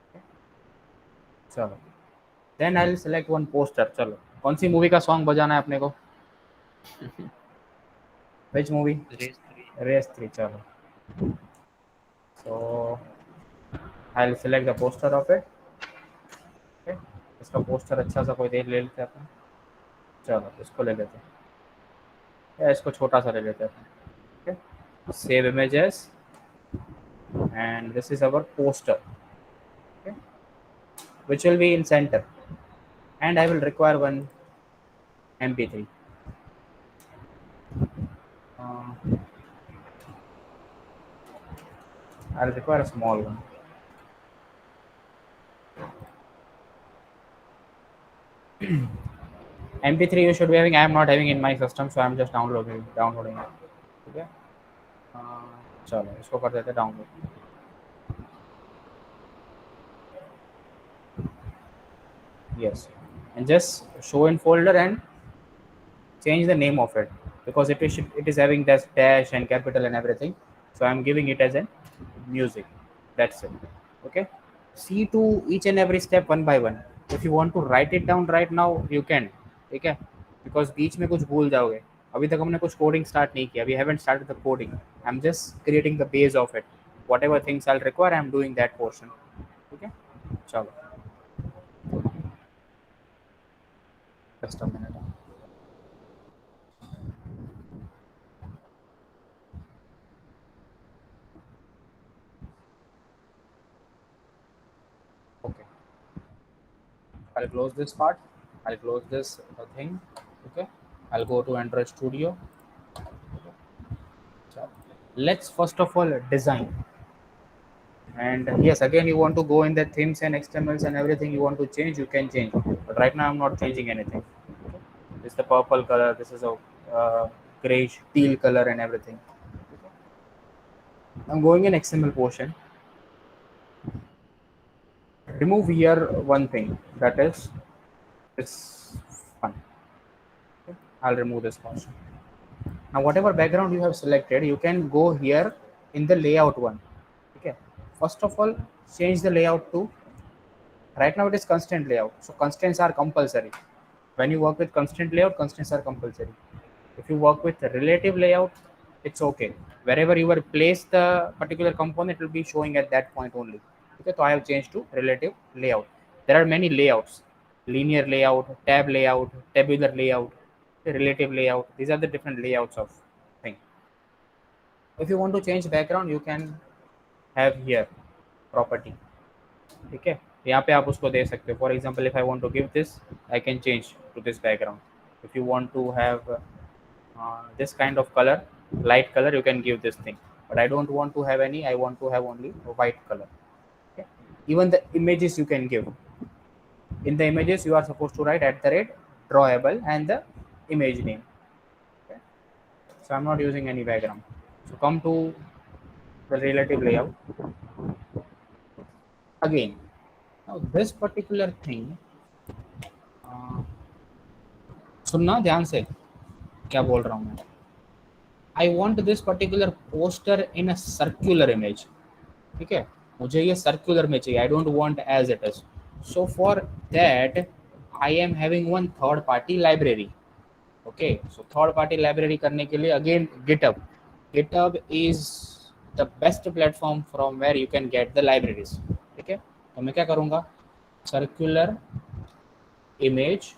Speaker 1: Okay. चलो, then I'll select one poster. चलो, कौन सी movie का song बजाना है अपने को? Which movie?
Speaker 3: Race 3.
Speaker 1: Race 3. चलो, so I'll select the poster of it. Okay, इसका पोस्टर अच्छा सा कोई देख ले लेते हैं अपन. चलो, इसको ले लेते हैं, या इसको छोटा सा ले लेते हैं. Okay, save images, and this is our poster. Okay, which will be in center, and I will require one MP3. I'll require a small one. MP3 you should be having. I am not having in my system, so I am just downloading it. Okay, चलो इसको कर देते download. Yes, and just show in folder and change the name of it, because it is having this dash and capital and everything, so I'm giving it as a music. That's it. Okay, see to each and every step one by one. If you want to write it down right now, you can. ठीक है, because बीच में कुछ भूल जाओगे. अभी तक हमने कुछ कोडिंग स्टार्ट नहीं किया. We haven't started the coding. I'm just creating the base of it. Whatever things I'll require, I'm doing that portion. Okay, चलो, just a minute. Okay, I'll close this part. I'll close this thing. Okay, I'll go to Android Studio. So let's first of all design. And yes, again, you want to go in the themes and XMLs and everything you want to change, you can change. But right now I'm not changing anything. Okay. This is the purple color. This is a grayish teal color and everything. Okay. I'm going in XML portion. Remove here one thing, that is this fun. Okay. I'll remove this portion. Now whatever background you have selected, you can go here in the layout one. Okay, first of all, change the layout to, right now it is constraint layout, so constraints are compulsory. When you work with constraint layout, constraints are compulsory. If you work with relative layout, it's okay. Wherever you will place the particular component, it will be showing at that point only. Okay, so I have changed to relative layout. There are many layouts: linear layout, tab layout, tabular layout, relative layout. These are the different layouts of thing. If you want to change background, you can have here property. ठीक है, यहाँ पे आप उसको दे सकते हो. For example, if I want to give this, I can change to this background. If you want to have this kind of color, light color, you can give this thing. But I don't want to have any. I want to have only a white color. Okay. Even the images you can give. In the images, you are supposed to write @drawable and the image name. Okay. So I'm not using any background. So come to the relative layout. Again, now this particular thing, सुनना ध्यान से क्या बोल रहा हूँ मैं. I want this particular poster in a circular image. ठीक है, मुझे ये circular में चाहिए. I don't want as it is. So for that, I am having one third party library. Okay, so third party library करने के लिए again GitHub. GitHub is the best platform from where you can get the libraries. ठीक है, तो मैं क्या करूँगा, circular image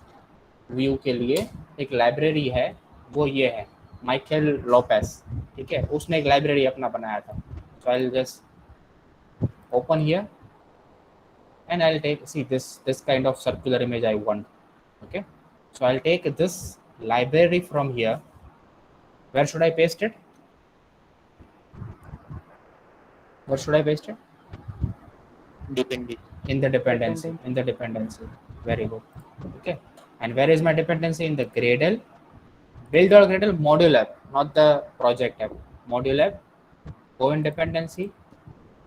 Speaker 1: view के लिए एक लाइब्रेरी है, वो ये है माइकल लोपेस. ठीक है, उसने एक लाइब्रेरी अपना बनाया था. So I will just open here and I'll take, see this kind of circular image I want. Okay, so I'll take this library from here. Where should I paste it? Where should I paste it?
Speaker 2: Dependency.
Speaker 1: In the dependency. In the dependency. Very good. Okay. And where is my dependency? In the Gradle. Build.Gradle module app, not the project app. Module app. Go in dependency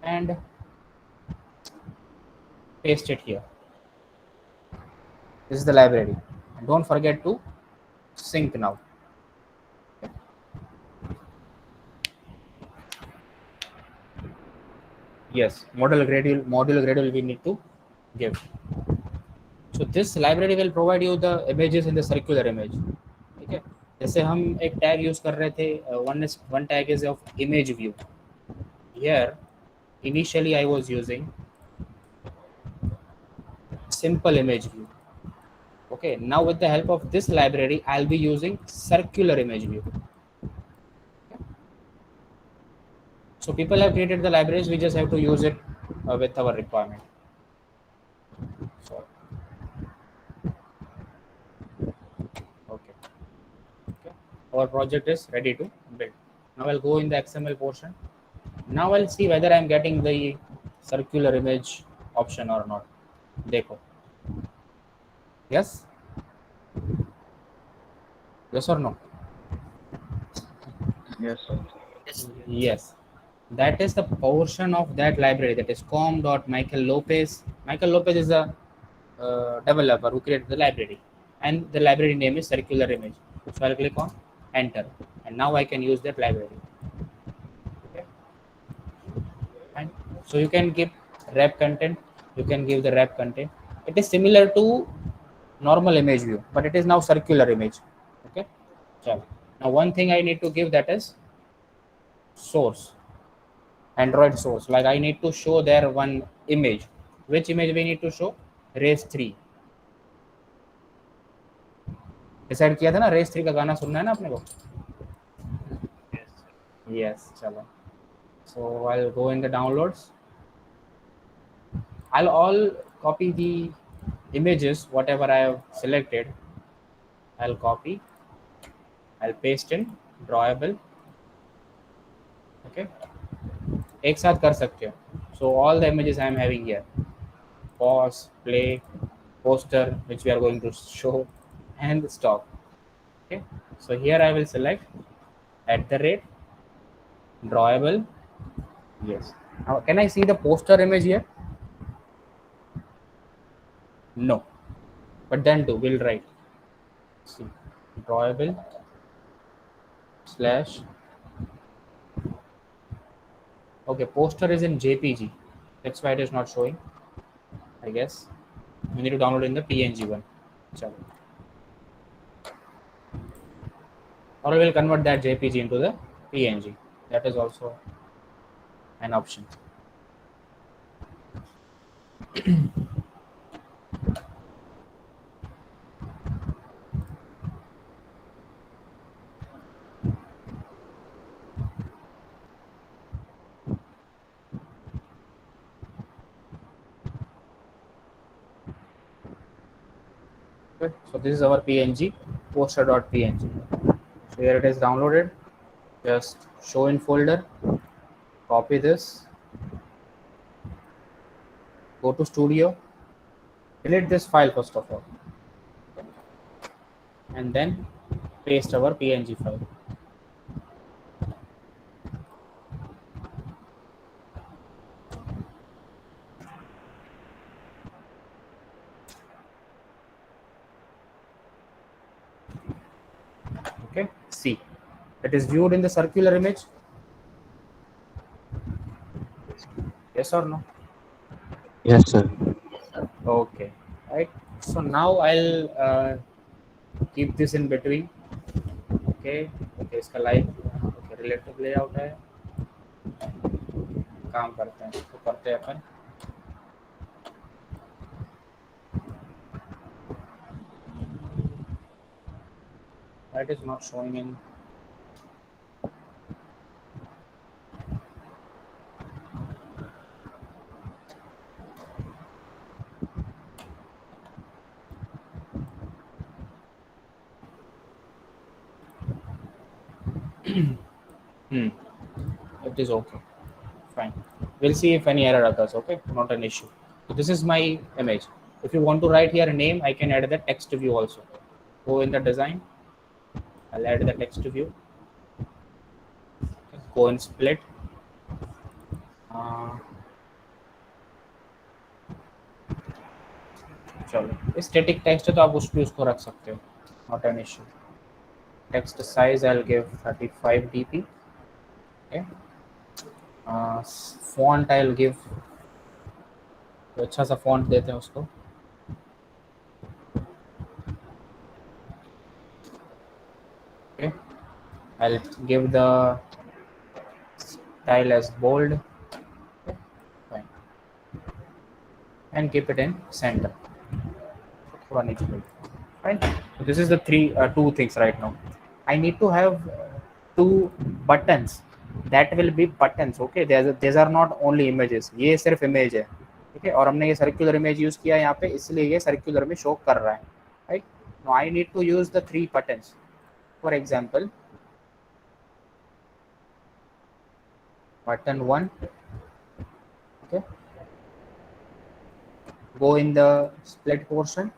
Speaker 1: and paste it here. This is the library. And don't forget to sync now. Yes, module gradle we need to give. So this library will provide you the images in the circular image. ठीक है, जैसे हम एक tag use कर रहे थे, one tag is of image view. Here, initially I was using simple image view. Okay, now with the help of this library, I'll be using circular image view. So people have created the libraries, we just have to use it with our requirement. So, okay, our project is ready to build. Now I'll go in the XML portion. Now I'll see whether I'm getting the circular image option or not. Dekho. Yes? Yes or no?
Speaker 4: Yes, sir.
Speaker 1: Yes. That is the portion of that library, that is com.Michael Lopez. Michael Lopez is a developer who created the library, and the library name is circular image. So I'll click on enter, and now I can use that library. Okay. And so you can give wrap content, you can give the wrap content. It is similar to normal image view, but it is now circular image. Okay. So now one thing I need to give, that is source, Android source. Like I need to show there one image. Which image we need to show? Race 3. Decide किया था ना, race 3 का गाना सुनना है ना अपने को. Yes, चलो. So I'll go in the downloads. I'll all copy the images, whatever I have selected. I'll copy. I'll paste in drawable. Okay. एक साथ कर सकते हो. So all the images I am having here. Pause, play, poster, which we are going to show, and stop. Okay. So here I will select @drawable. Yes. Now can I see the poster image here? No. But then do, we'll write. See, drawable / okay, poster is in JPG. That's why it is not showing, I guess. We need to download in the PNG one. Chalo. Or we will convert that JPG into the PNG. That is also an option. Okay, so this is our PNG, poster.png. So here it is downloaded. Just show in folder, copy this, go to studio, delete this file first of all, and then paste our PNG file. Okay, see, it is viewed in the circular image. Yes or no?
Speaker 7: Yes, sir.
Speaker 1: Okay, right. So now I'll keep this in between. Okay, okay, इसका live okay, relative layout है, काम करते हैं, तो करते हैं अपन. That is not showing in. It is okay, fine. We'll see if any error occurs. Okay, not an issue. So this is my image. If you want to write here a name, I can add the text view also. Go in the design. I'll add the text view. Go and split. चलो static text है तो आप उस पे उसको रख सकते हो, not an issue. Text size I'll give 35 dp. Okay. Font I'll give, तो अच्छा सा font देते हैं उसको. Okay. I'll give the style as bold. Okay. Fine. And keep it in center. Fine. So this is the two things right now. I need to have two buttons. That will be buttons. Okay. These are not only images. ये सिर्फ image है. ठीक है. और हमने ये circular image use किया यहाँ पे, इसलिए ये circular में show कर रहा है. Right. Now I need to use the 3 buttons. For example, button 1. Okay. Go in the split portion.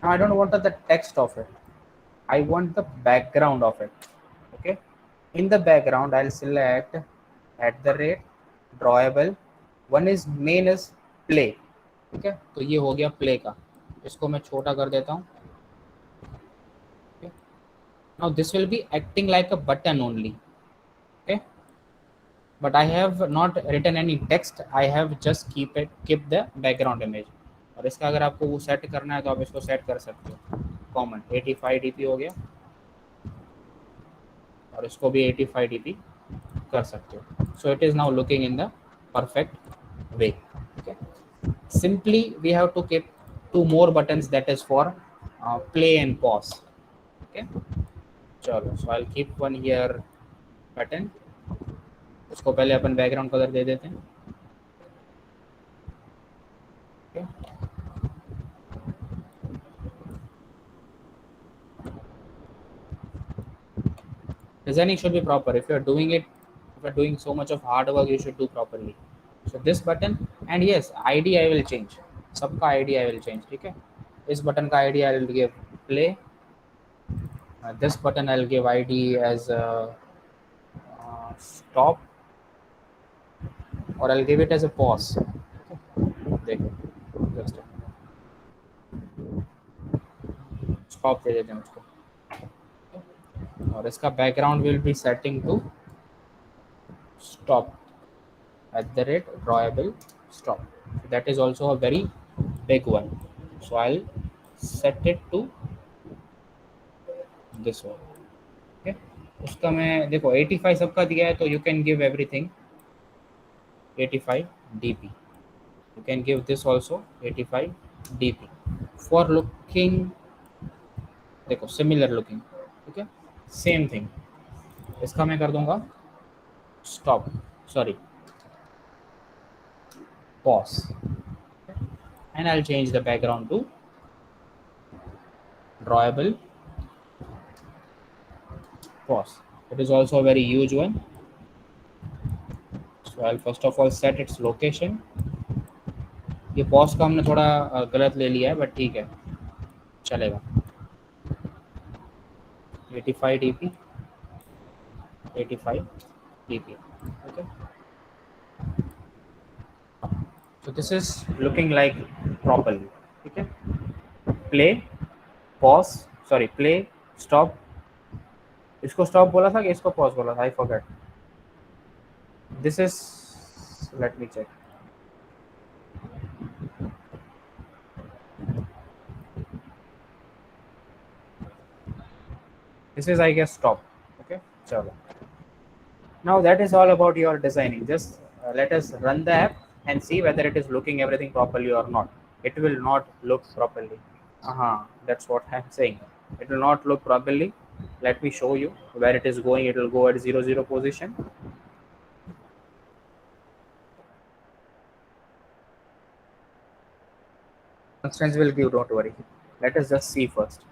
Speaker 1: Now I don't want the text of it. I want the background of it. Okay. In the background, I'll select @drawable. One is main is play. ठीक है, तो ये हो गया play का. इसको मैं छोटा कर देता हूँ. Okay. Now this will be acting like a button only. Okay. But I have not written any text. I have just keep the background image. और इसका अगर आपको वो सेट करना है तो आप इसको सेट कर सकते हो. कॉमन 85 dp हो गया, और इसको भी 85 dp कर सकते हो. So it is now looking in the perfect way. Okay. Simply we have to keep 2 more buttons, that is for play and pause. Okay. चलो, so I'll keep one here button. उसको पहले अपन background colour दे देते हैं. Okay. Designing should be proper. If you're doing so much of hard work, you should do properly. So this button, and yes, ID I will change. सबका ID I will change. ठीक है. इस button का ID I will give play. This button I'll give ID as stop, or I'll give it as a pause. देखो, just stop दे देते हैं उसको. और इसका background will be setting to stop @drawable stop. That is also a very big one. So I'll set it to this one. Okay. उसका मैं देखो 85 सबका दिया है, तो you can give everything 85 dp. You can give this also 85 dp for looking, देखो similar looking. Okay. Same thing. इसका मैं कर दूंगा stop, sorry, pause, and I'll change the background to drawable pause. It is also a very huge one. So I'll first of all set its location. ये pause का हमने थोड़ा गलत ले लिया है, बट ठीक है, चलेगा. 85 dp, 85 dp. Okay. So this is looking like properly. Okay. Play, pause, sorry, play, stop. इसको stop बोला था कि इसको pause बोला था? I forgot. This is, let me check. This is, I guess, stop. Okay. Chalo. Now that is all about your designing. Just let us run the app and see whether it is looking everything properly or not. It will not look properly. That's what I'm saying. It will not look properly. Let me show you where it is going. It will go at 0, 0 position. Constraints will give, don't worry. Let us just see first.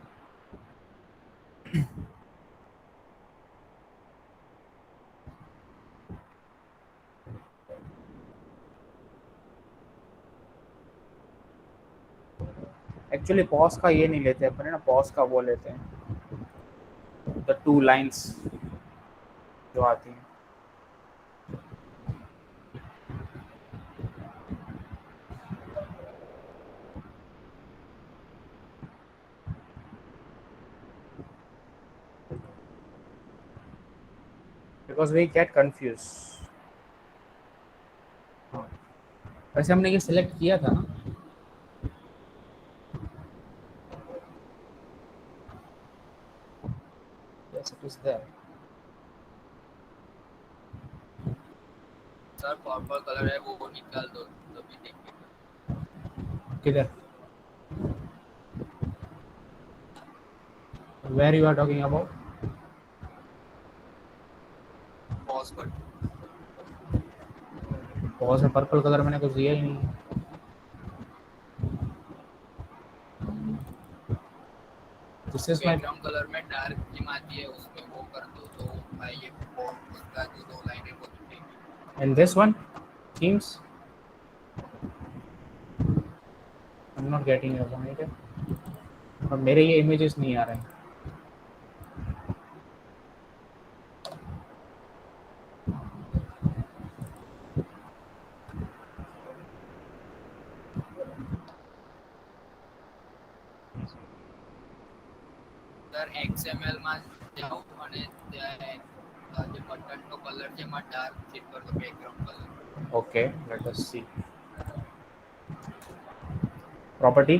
Speaker 1: Actually pause का ये नहीं लेते अपने ना, pause का वो लेते हैं, द 2 लाइंस जो आती हैं। Because we get confuse. वैसे हमने ये सिलेक्ट किया था ना, yes it is there।
Speaker 3: Sir purple colour है वो निकाल दो तभी देखेंगे।
Speaker 1: किधर, where you are talking about?
Speaker 3: Pause पर
Speaker 1: पॉज में पर्पल कलर मैंने कुछ दिया ही नहीं है। This is my
Speaker 3: background colour में डार्क थीम आती है उसमें वो कर दो तो भाई ये उसका जो 2 लाइनें वो दिखेंगी।
Speaker 1: In this one themes I'm not getting your point है, और मेरे ये इमेजेस नहीं आ रहे हैं।
Speaker 3: સર XML માં જાઓ અને ત્યાં જે બટનનો કલર છે એમાં ડાર્ક સેટ કર દો background colour.
Speaker 1: Okay, let us see. Property,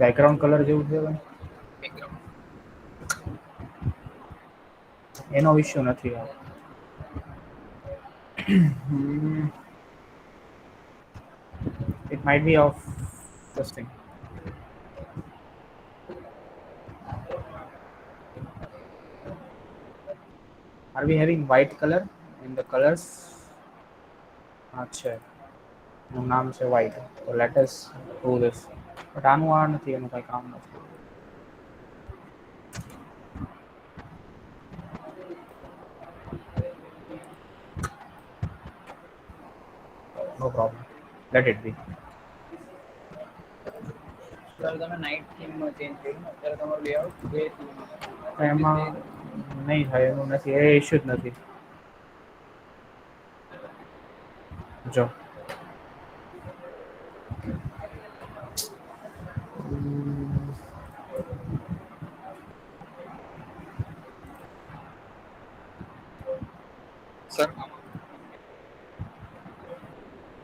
Speaker 1: background color જેવું છે ભાઈ,
Speaker 3: બેકગ્રાઉન્ડ
Speaker 1: એનો ઇશ્યુ નથી આ। It might be of this thing. Are we having white color in the colors? अच्छा, એનું નામ છે white, so let us do this, but આનું આ નથી, એનું કઈ કામ નથી। No problem, let it be।
Speaker 3: Sir તમે નાઇટ થીમ ચેન્જ કર્યું ને અત્યારે તમારું લેઆઉટ બે થીમ
Speaker 1: એમાં નહીં થાય એનું નથી, એ ઇશ્યુ જ નથી। જો
Speaker 3: સર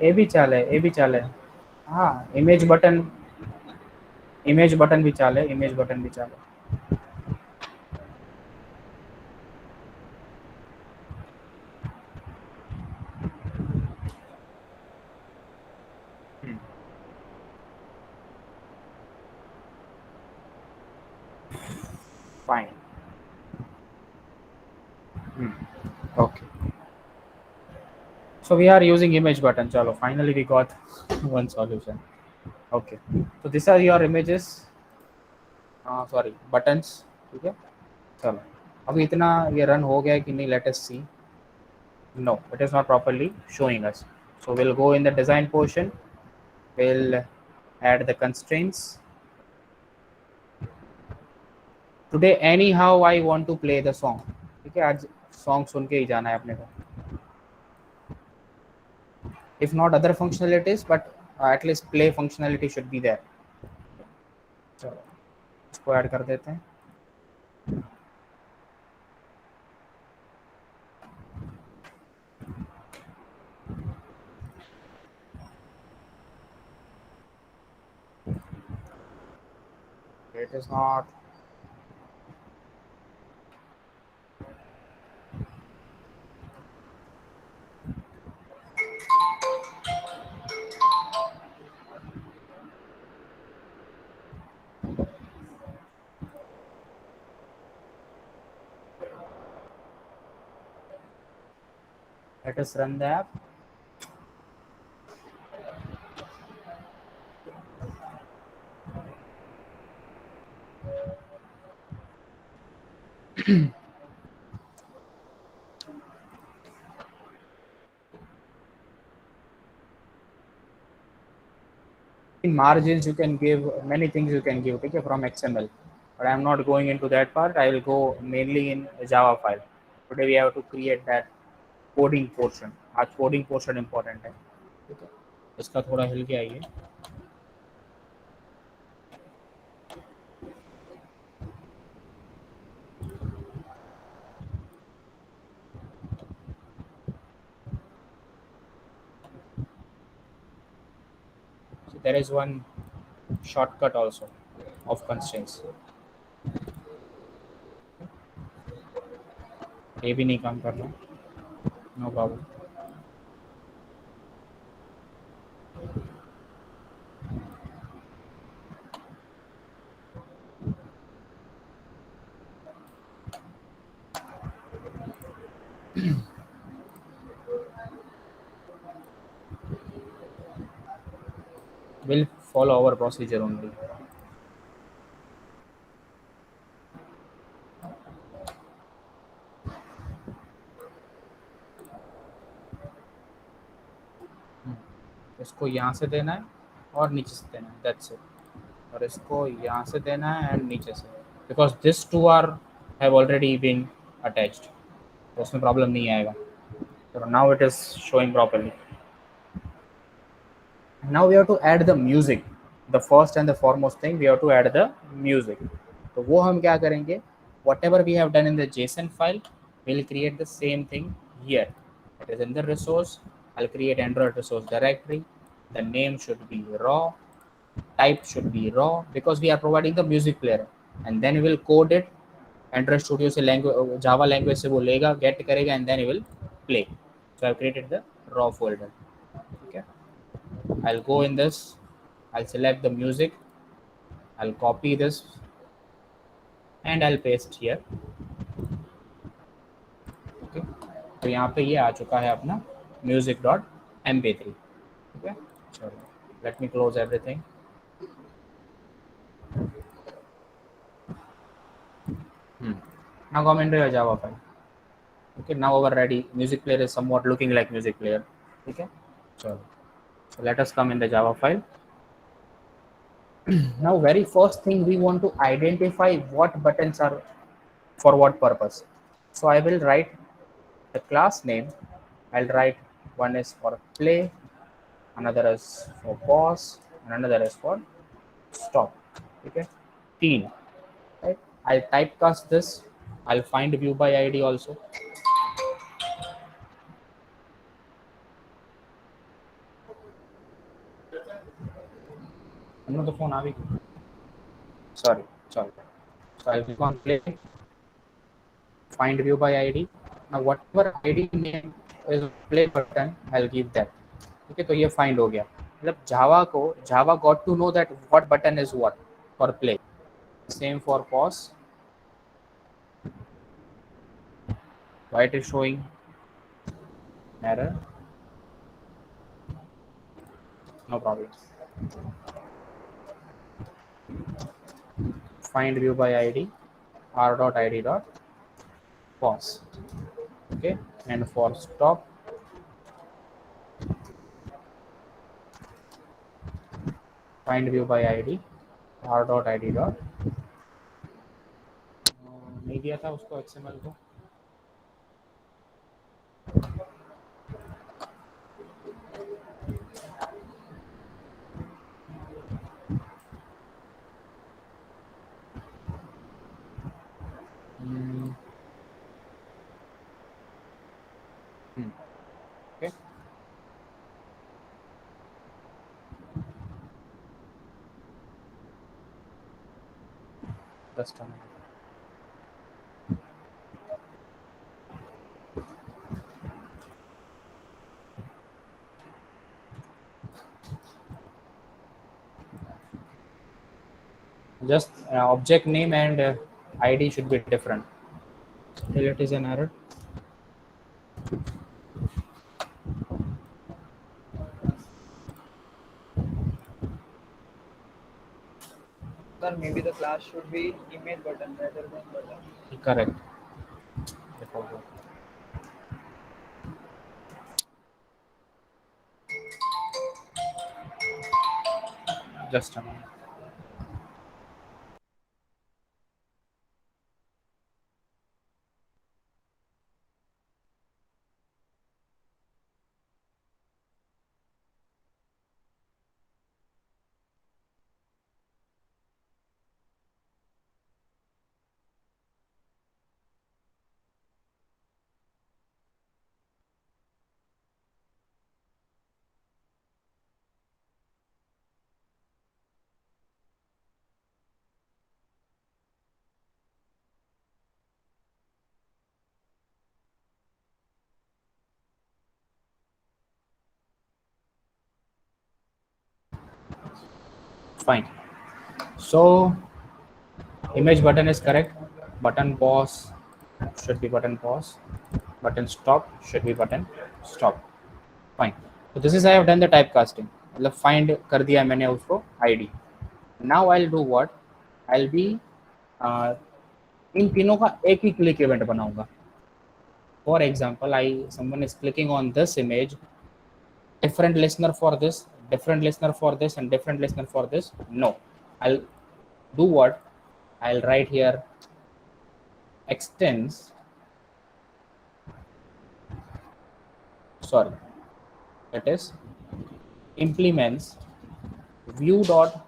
Speaker 1: એ બી ચાલે, એ બી ચાલે। હા, ઇમેજ બટન બી ચાલે, ઇમેજ બટન બી ચાલે। Fine। Okay, so we are using image button। chalo, finally we got one solution। Okay, so these are your images, sorry buttons। ठीक है, चलो अभी इतना ये रन हो गया है कि नहीं, let us see। No, it is not properly showing us, so we'll go in the design portion, we'll add the constraints। Today anyhow I want to play the song। ठीक है, आज सॉन्ग सुन के ही जाना है अपने को। If not other functionalities, but at least play functionality should be there। चलो इसको ऐड कर देते हैं। It is not, let us run the app। In margins you can give many things, you can give okay from XML, but I'm not going into that part. I will go mainly in Java file. Today we have to create that coding portion. आज coding portion important है, ठीक है. इसका थोड़ा हिल के आइए. So there is one shortcut also of constraints. ये भी नहीं काम कर रहा, no problem. We'll follow our procedure only. इसको यहाँ से देना है और नीचे से देना है, that's it. और इसको यहाँ से देना है एंड नीचे से, because this two are have already been attached, तो उसमें प्रॉब्लम नहीं आएगा. So now it is showing properly. Now we have to add the music. The first and the foremost thing, we have to add the music. तो वो हम क्या करेंगे, whatever we have done in the JSON file, we'll create the same thing here. It is in the resource. I'll create Android resource directory. The name should be raw. Type should be raw because we are providing the music player, and then we will code it. Android Studio से language Java language से वो लेगा, get करेगा, and then it will play. So I've created the raw folder. Okay. I'll go in this. I'll select the music. I'll copy this and I'll paste here. Okay. तो यहाँ पे ये आ चुका है अपना music.mp3. Okay. So let me close everything. Now come into your Java file. Okay. Now our ready music player is somewhat looking like music player. Okay. So let us come in the Java file. Now very first thing we want to identify what buttons are for what purpose. So I will write the class name. I'll write one is for play, another is for pause, and another is for stop. Okay, teen. Right? I'll typecast this. I'll find view by ID also. Another phone, Avi. Sorry. So I'll click on play. Find view by ID. Now whatever ID name is play button, I'll give that. Okay, तो ये find हो गया. मतलब Java got to know that what button is what for play. Same for pause. Why it is showing error? No problem. Find view by ID, r.id.pause. Okay, and for stop, find view by ID, r.id. नहीं दिया था उसको XML को. Okay. Just a minute. Just object name and ID should be different. Till it is an error.
Speaker 8: Sir, maybe the class should be email button rather than button.
Speaker 1: Correct. Just a moment. Fine. So image button is correct. Button pause should be button pause. Button stop should be button stop. Fine. So this is I have done the typecasting. मतलब find कर दिया मैंने उसको ID. Now I'll do what? I'll be इन तीनों का एक ही click event बनाऊंगा. For example, someone is clicking on this image, different listener for this, different listener for this, and different listener for this. No, I'll do what? I'll write here extends. Sorry, it is implements view dot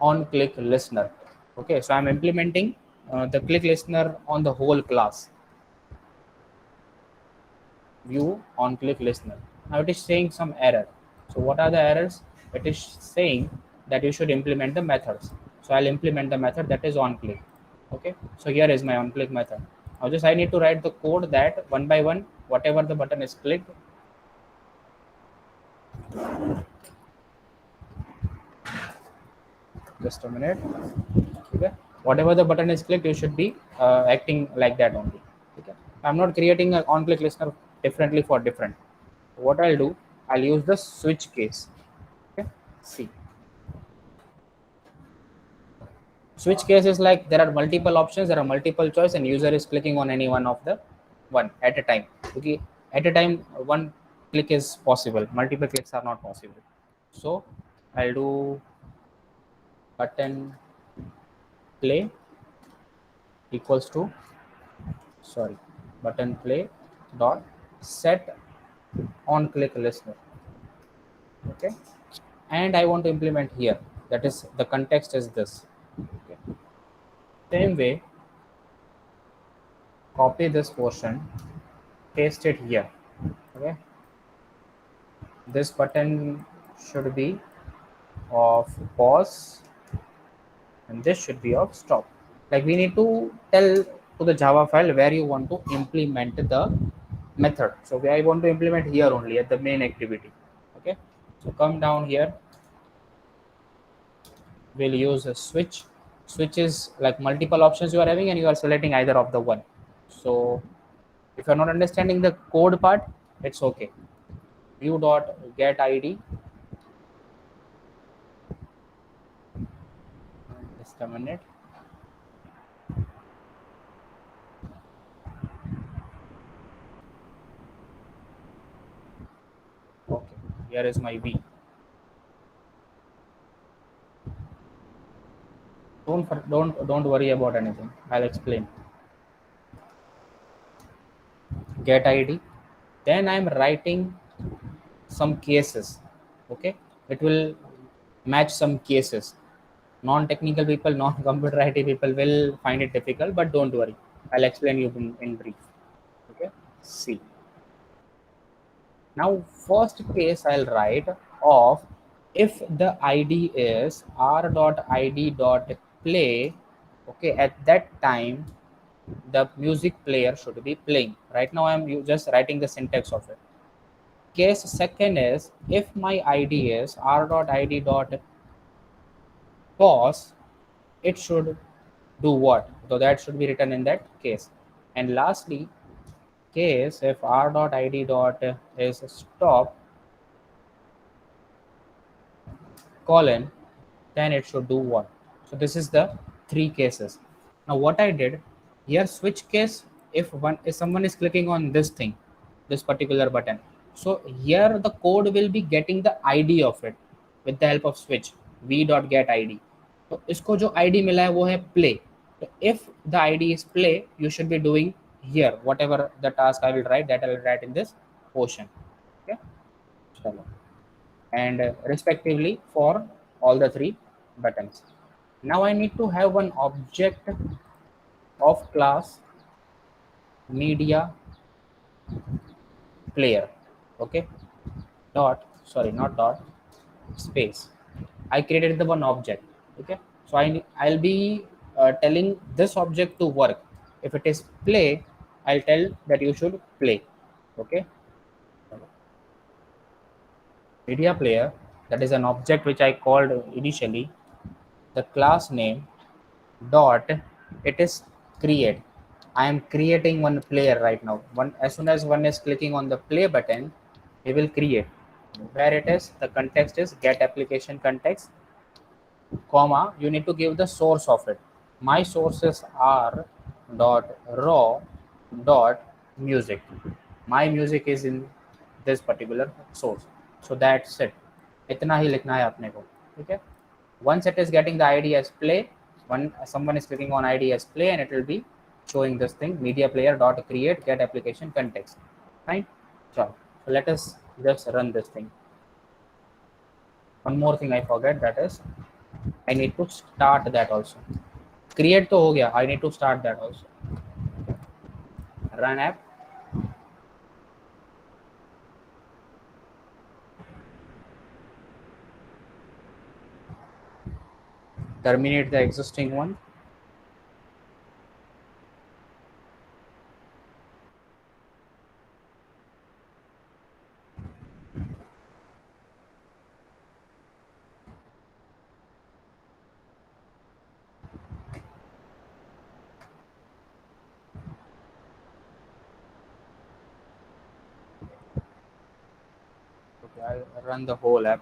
Speaker 1: on click listener. Okay, so I'm implementing the click listener on the whole class. View on click listener. Now it is saying some error. So what are the errors? It is saying that you should implement the methods. So I'll implement the method that is on click. Okay, so here is my on click method. Now just I need to write the code that one by one, whatever the button is clicked, just a minute. Okay, whatever the button is clicked, you should be acting like that only. Okay, I'm not creating an on click listener differently for different. What I'll do, I'll use the switch case. Okay, see, switch case is like there are multiple options, there are multiple choice, and user is clicking on any one of the one at a time. Okay, at a time one click is possible, multiple clicks are not possible. So I'll do button play equals to button play dot set on click listener. Okay, and I want to implement here, that is the context is this. Okay, same way, copy this portion, paste it here. Okay, this button should be of pause and this should be of stop. Like we need to tell to the Java file where you want to implement the method. So I want to implement here only at the main activity. Okay, so come down here, we'll use a switch. Switch is like multiple options you are having and you are selecting either of the one. So if you're not understanding the code part, it's okay. View dot get ID, just a minute. Okay, here is my V. Don't worry about anything. I'll explain. Get ID. Then I'm writing some cases. Okay, it will match some cases. Non-technical people, non-computer IT people will find it difficult, but don't worry. I'll explain you in brief. Okay, see. Now first case I'll write of if the ID is r.id.play. Okay, at that time the music player should be playing. Right now I'm just writing the syntax of it. Case second is if my ID is r.id.pause, it should do what? So that should be written in that case. And lastly, case if r.id. is stop colon, then it should do what? So this is the three cases. Now what I did here, switch case, if someone is clicking on this thing, this particular button, so here the code will be getting the ID of it. with the help of switch v.getID. तो इसको जो ID मिला है वो है play. So if the ID is play, you should be doing here whatever the task I will write, that I will write in this portion. Okay, चलो. And respectively for all the three buttons. Now I need to have one object of class media player. Okay, dot, sorry, not dot, space. I created the one object. Okay, so I'll be telling this object to work. If it is play, I'll tell that you should play. Okay, media player, that is an object which I called initially. The class name dot, it is create. I am creating one player right now. As soon as one is clicking on the play button, he will create. Where it is, the context is get application context, comma, you need to give the source of it. My sources are dot raw dot music. My music is in this particular source. So that's it. इतना ही लिखना है अपने को. ठीक है. Once it is getting the ID as play, when someone is clicking on ID as play, and it will be showing this thing, media player dot create get application context. Right? So let us just run this thing. One more thing I forget, that is I need to start that also. Create तो हो गया, I need to start that also. Run app. Terminate the existing one. Okay, I'll run the whole app.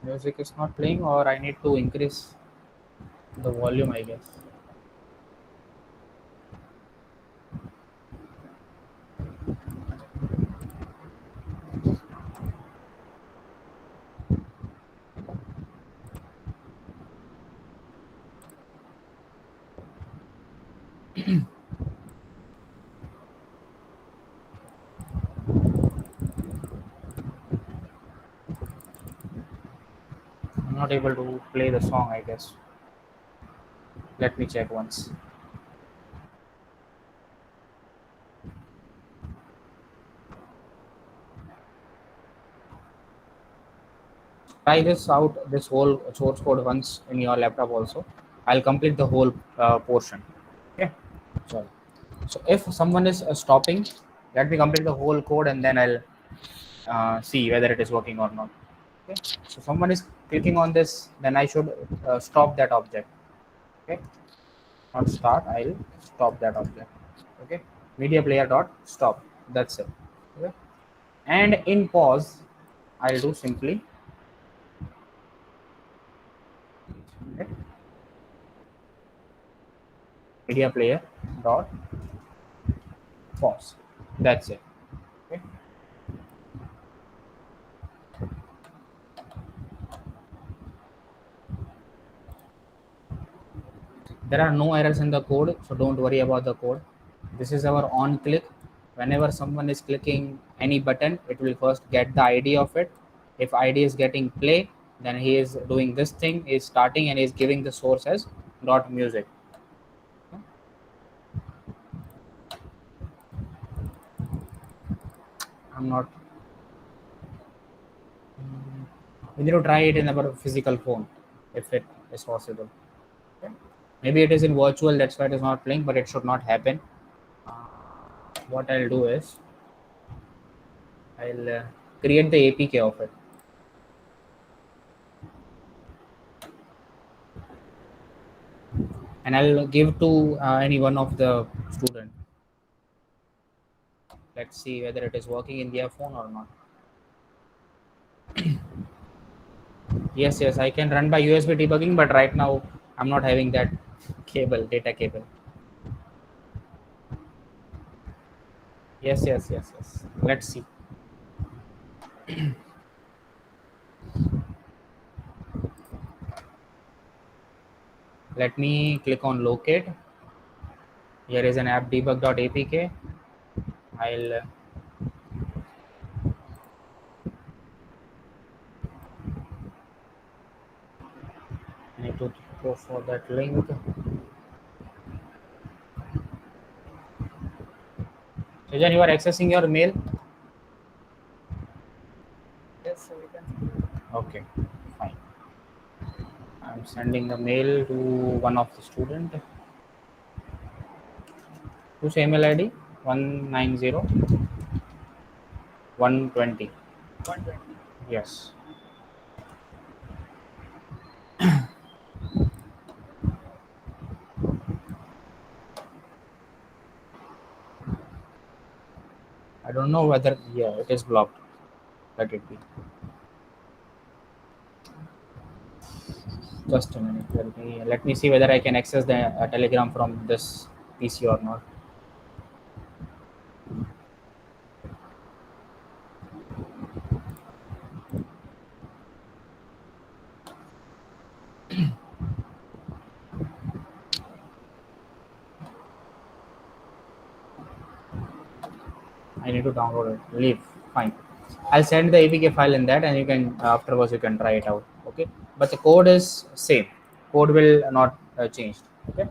Speaker 1: Music is not playing, or I need to increase the volume, I guess. I'm not able to play the song, I guess. Let me check once. Try this out, this whole source code once in your laptop also. I'll complete the whole portion. Okay. So if someone is stopping, let me complete the whole code and then I'll see whether it is working or not. Okay. So someone is clicking on this, then I should stop that object. Okay. Not start, I'll stop that object. Okay. Media player dot stop. That's it. Okay. And in pause, I'll do simply. Okay. Media player dot pause. That's it. Okay. There are no errors in the code, so don't worry about the code. This is our on click. Whenever someone is clicking any button, it will first get the ID of it. If ID is getting play, then he is doing this thing, is starting, and is giving the source as dot music. I'm not. We need to try it in our physical phone if it is possible. Okay. Maybe it is in virtual, that's why it is not playing, but it should not happen. What I'll do is I'll create the APK of it. And I'll give to any one of the student. Let's see whether it is working in their phone or not. Yes, yes, I can run by USB debugging, but right now I'm not having that cable, data cable. Yes, yes, yes, yes. Let's see. Let me click on locate. Here is an app debug.apk. I'll I need to go for that link. Sujan, you are accessing your mail.
Speaker 8: Yes, so we can.
Speaker 1: Okay, fine. I'm sending a mail to one of the student. Whose email ID? 190 120.
Speaker 8: 120.
Speaker 1: Yes. I don't know whether, yeah, it is blocked. Let it be. Just a minute. Let me see whether I can access the Telegram from this PC or not. I need to download it. Leave. Fine. I'll send the APK file in that, and you can afterwards you can try it out. Okay. But the code is same. Code will not change. Okay.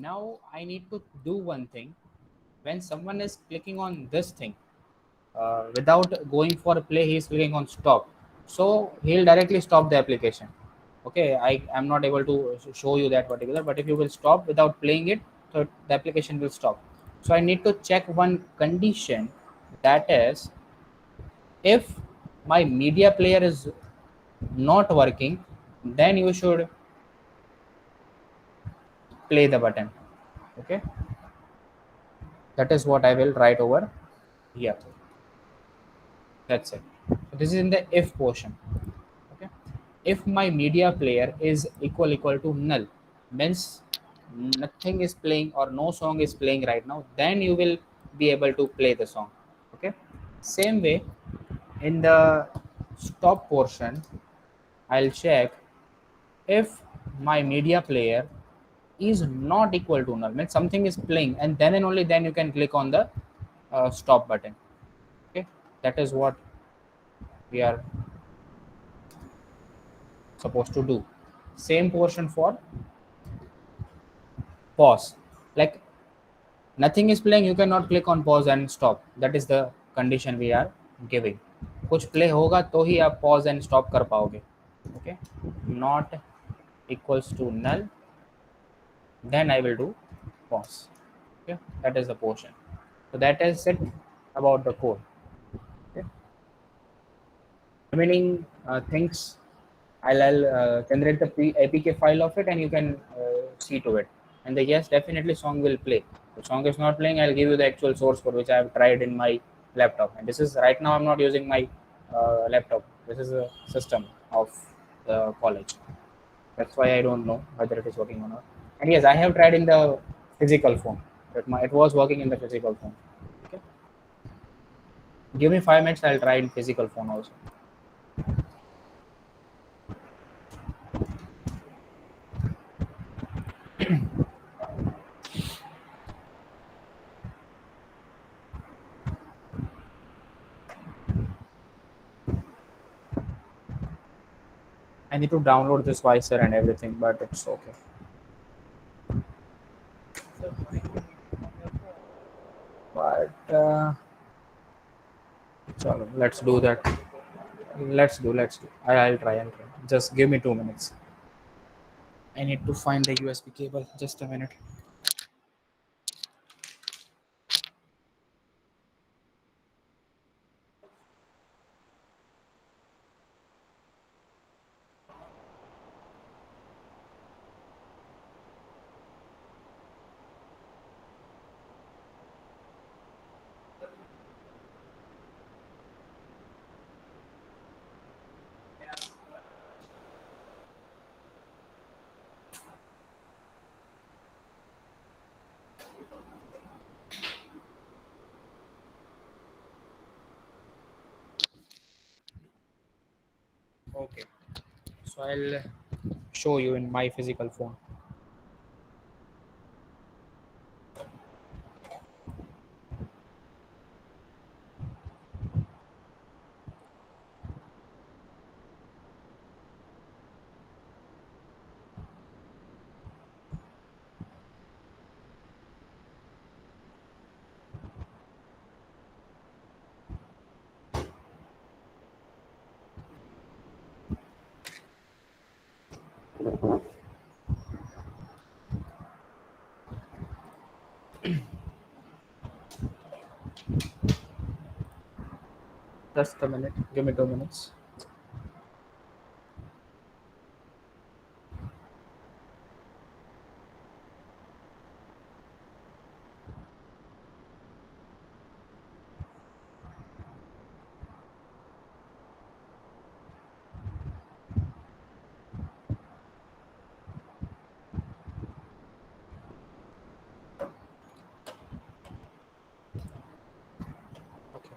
Speaker 1: Now I need to do one thing. When someone is clicking on this thing, without going for play, he is clicking on stop. So he'll directly stop the application. Okay. I am not able to show you that particular, but if you will stop without playing it, so the application will stop. So I need to check one condition, that is, if my media player is not working, then you should play the button. Okay, that is what I will write over here. That's it. So this is in the if portion. Okay, if my media player is equal to null, means nothing is playing or no song is playing right now, then you will be able to play the song. Okay, same way in the stop portion, I'll check if my media player is not equal to null, means something is playing, and then and only then you can click on the stop button. Okay, that is what we are supposed to do. Same portion for pause. Like nothing is playing, you cannot click on pause and stop. That is the condition we are giving. कुछ play होगा तो ही आप pause and stop कर पाओगे. Okay, not equals to null, then I will do pause. Okay, that is the portion. So that is it about the code. Okay, remaining things I'll generate the APK file of it, and you can see to it. And the yes, definitely song will play. The song is not playing, I'll give you the actual source code which I have tried in my laptop. And this is right now I'm not using my laptop. This is a system of the college. That's why I don't know whether it is working or not. And yes, I have tried in the physical phone. It was working in the physical phone. Okay. Give me 5 minutes, I'll try in physical phone also. I need to download this Vicer and everything, but it's okay.
Speaker 8: So trying to meet on your phone.
Speaker 1: But chalo, let's do that. Let's do. I'll try. Just give me 2 minutes. I need to find the USB cable. Just a minute. Okay. So I'll show you in my physical phone. Just a minute. Give me 2 minutes. Okay.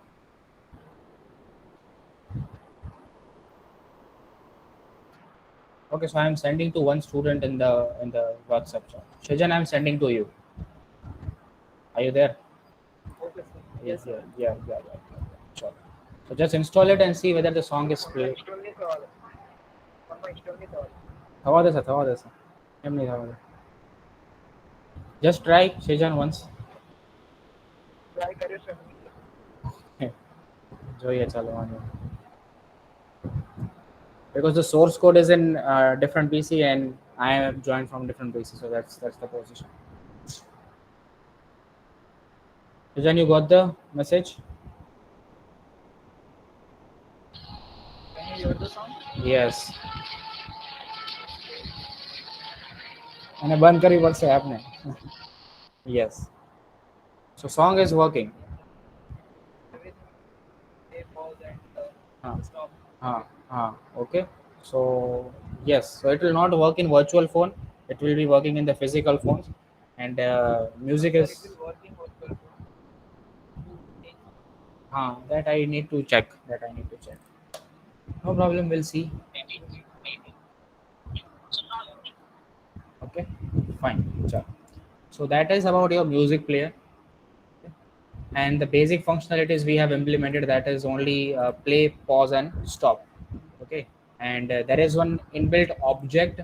Speaker 1: Okay, so I'm sending to one student in the WhatsApp chat. Shajan, I'm sending to you. Are you there?
Speaker 8: Okay, sir.
Speaker 1: Yeah,
Speaker 8: Yes, sir.
Speaker 1: yeah. Sure. So just install it and see whether the song is played. थवा दे sir M नहीं थवा दे just try Shajan once.
Speaker 8: Try करिए sir.
Speaker 1: जो ये चलो आने because the source code is in different PC and I have joined from different PC, so that's the position. Shajan, you got the message?
Speaker 8: Can you hear the song?
Speaker 1: Yes. मैंने बंद करी पड़से आपने. Yes. So song is working.
Speaker 8: They pause and stop.
Speaker 1: Okay. So yes, so it will not work in virtual phone. It will be working in the physical phones, and music
Speaker 8: Sir,
Speaker 1: is.
Speaker 8: it will work in virtual phone.
Speaker 1: That I need to check. No problem. We'll see. Okay. Fine. Sure. So that is about your music player. And the basic functionalities we have implemented, that is only play, pause and stop. Okay. And there is one inbuilt object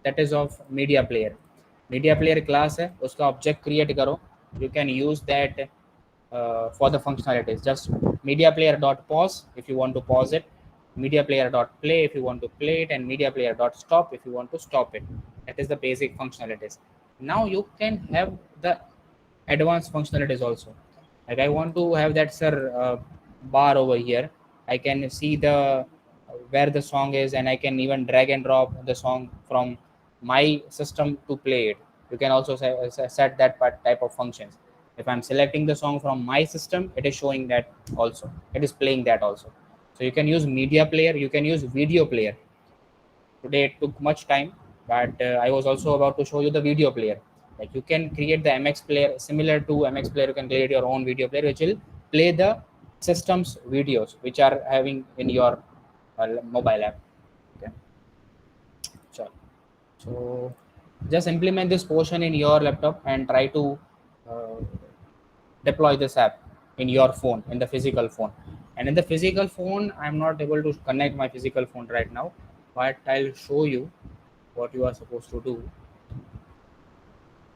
Speaker 1: that is of media player. Media player class है, उसका object create करो. You can use that for the functionalities. Just media player dot pause if you want to pause it, media player dot play if you want to play it, and media player dot stop if you want to stop it. That is the basic functionalities. Now you can have the advanced functionalities also. Like I want to have that bar over here. I can see the where the song is, and I can even drag and drop the song from my system to play it. You can also set that type of functions. If I'm selecting the song from my system, it is showing that also. It is playing that also. So you can use media player. You can use video player. Today it took much time, but I was also about to show you the video player. Like you can create the MX player similar to MX player. You can create your own video player which will play the system's videos which are having in your mobile app. Okay. Sure. So just implement this portion in your laptop and try to deploy this app in your phone, in the physical phone. And in the physical phone, I'm not able to connect my physical phone right now, but I'll show you what you are supposed to do.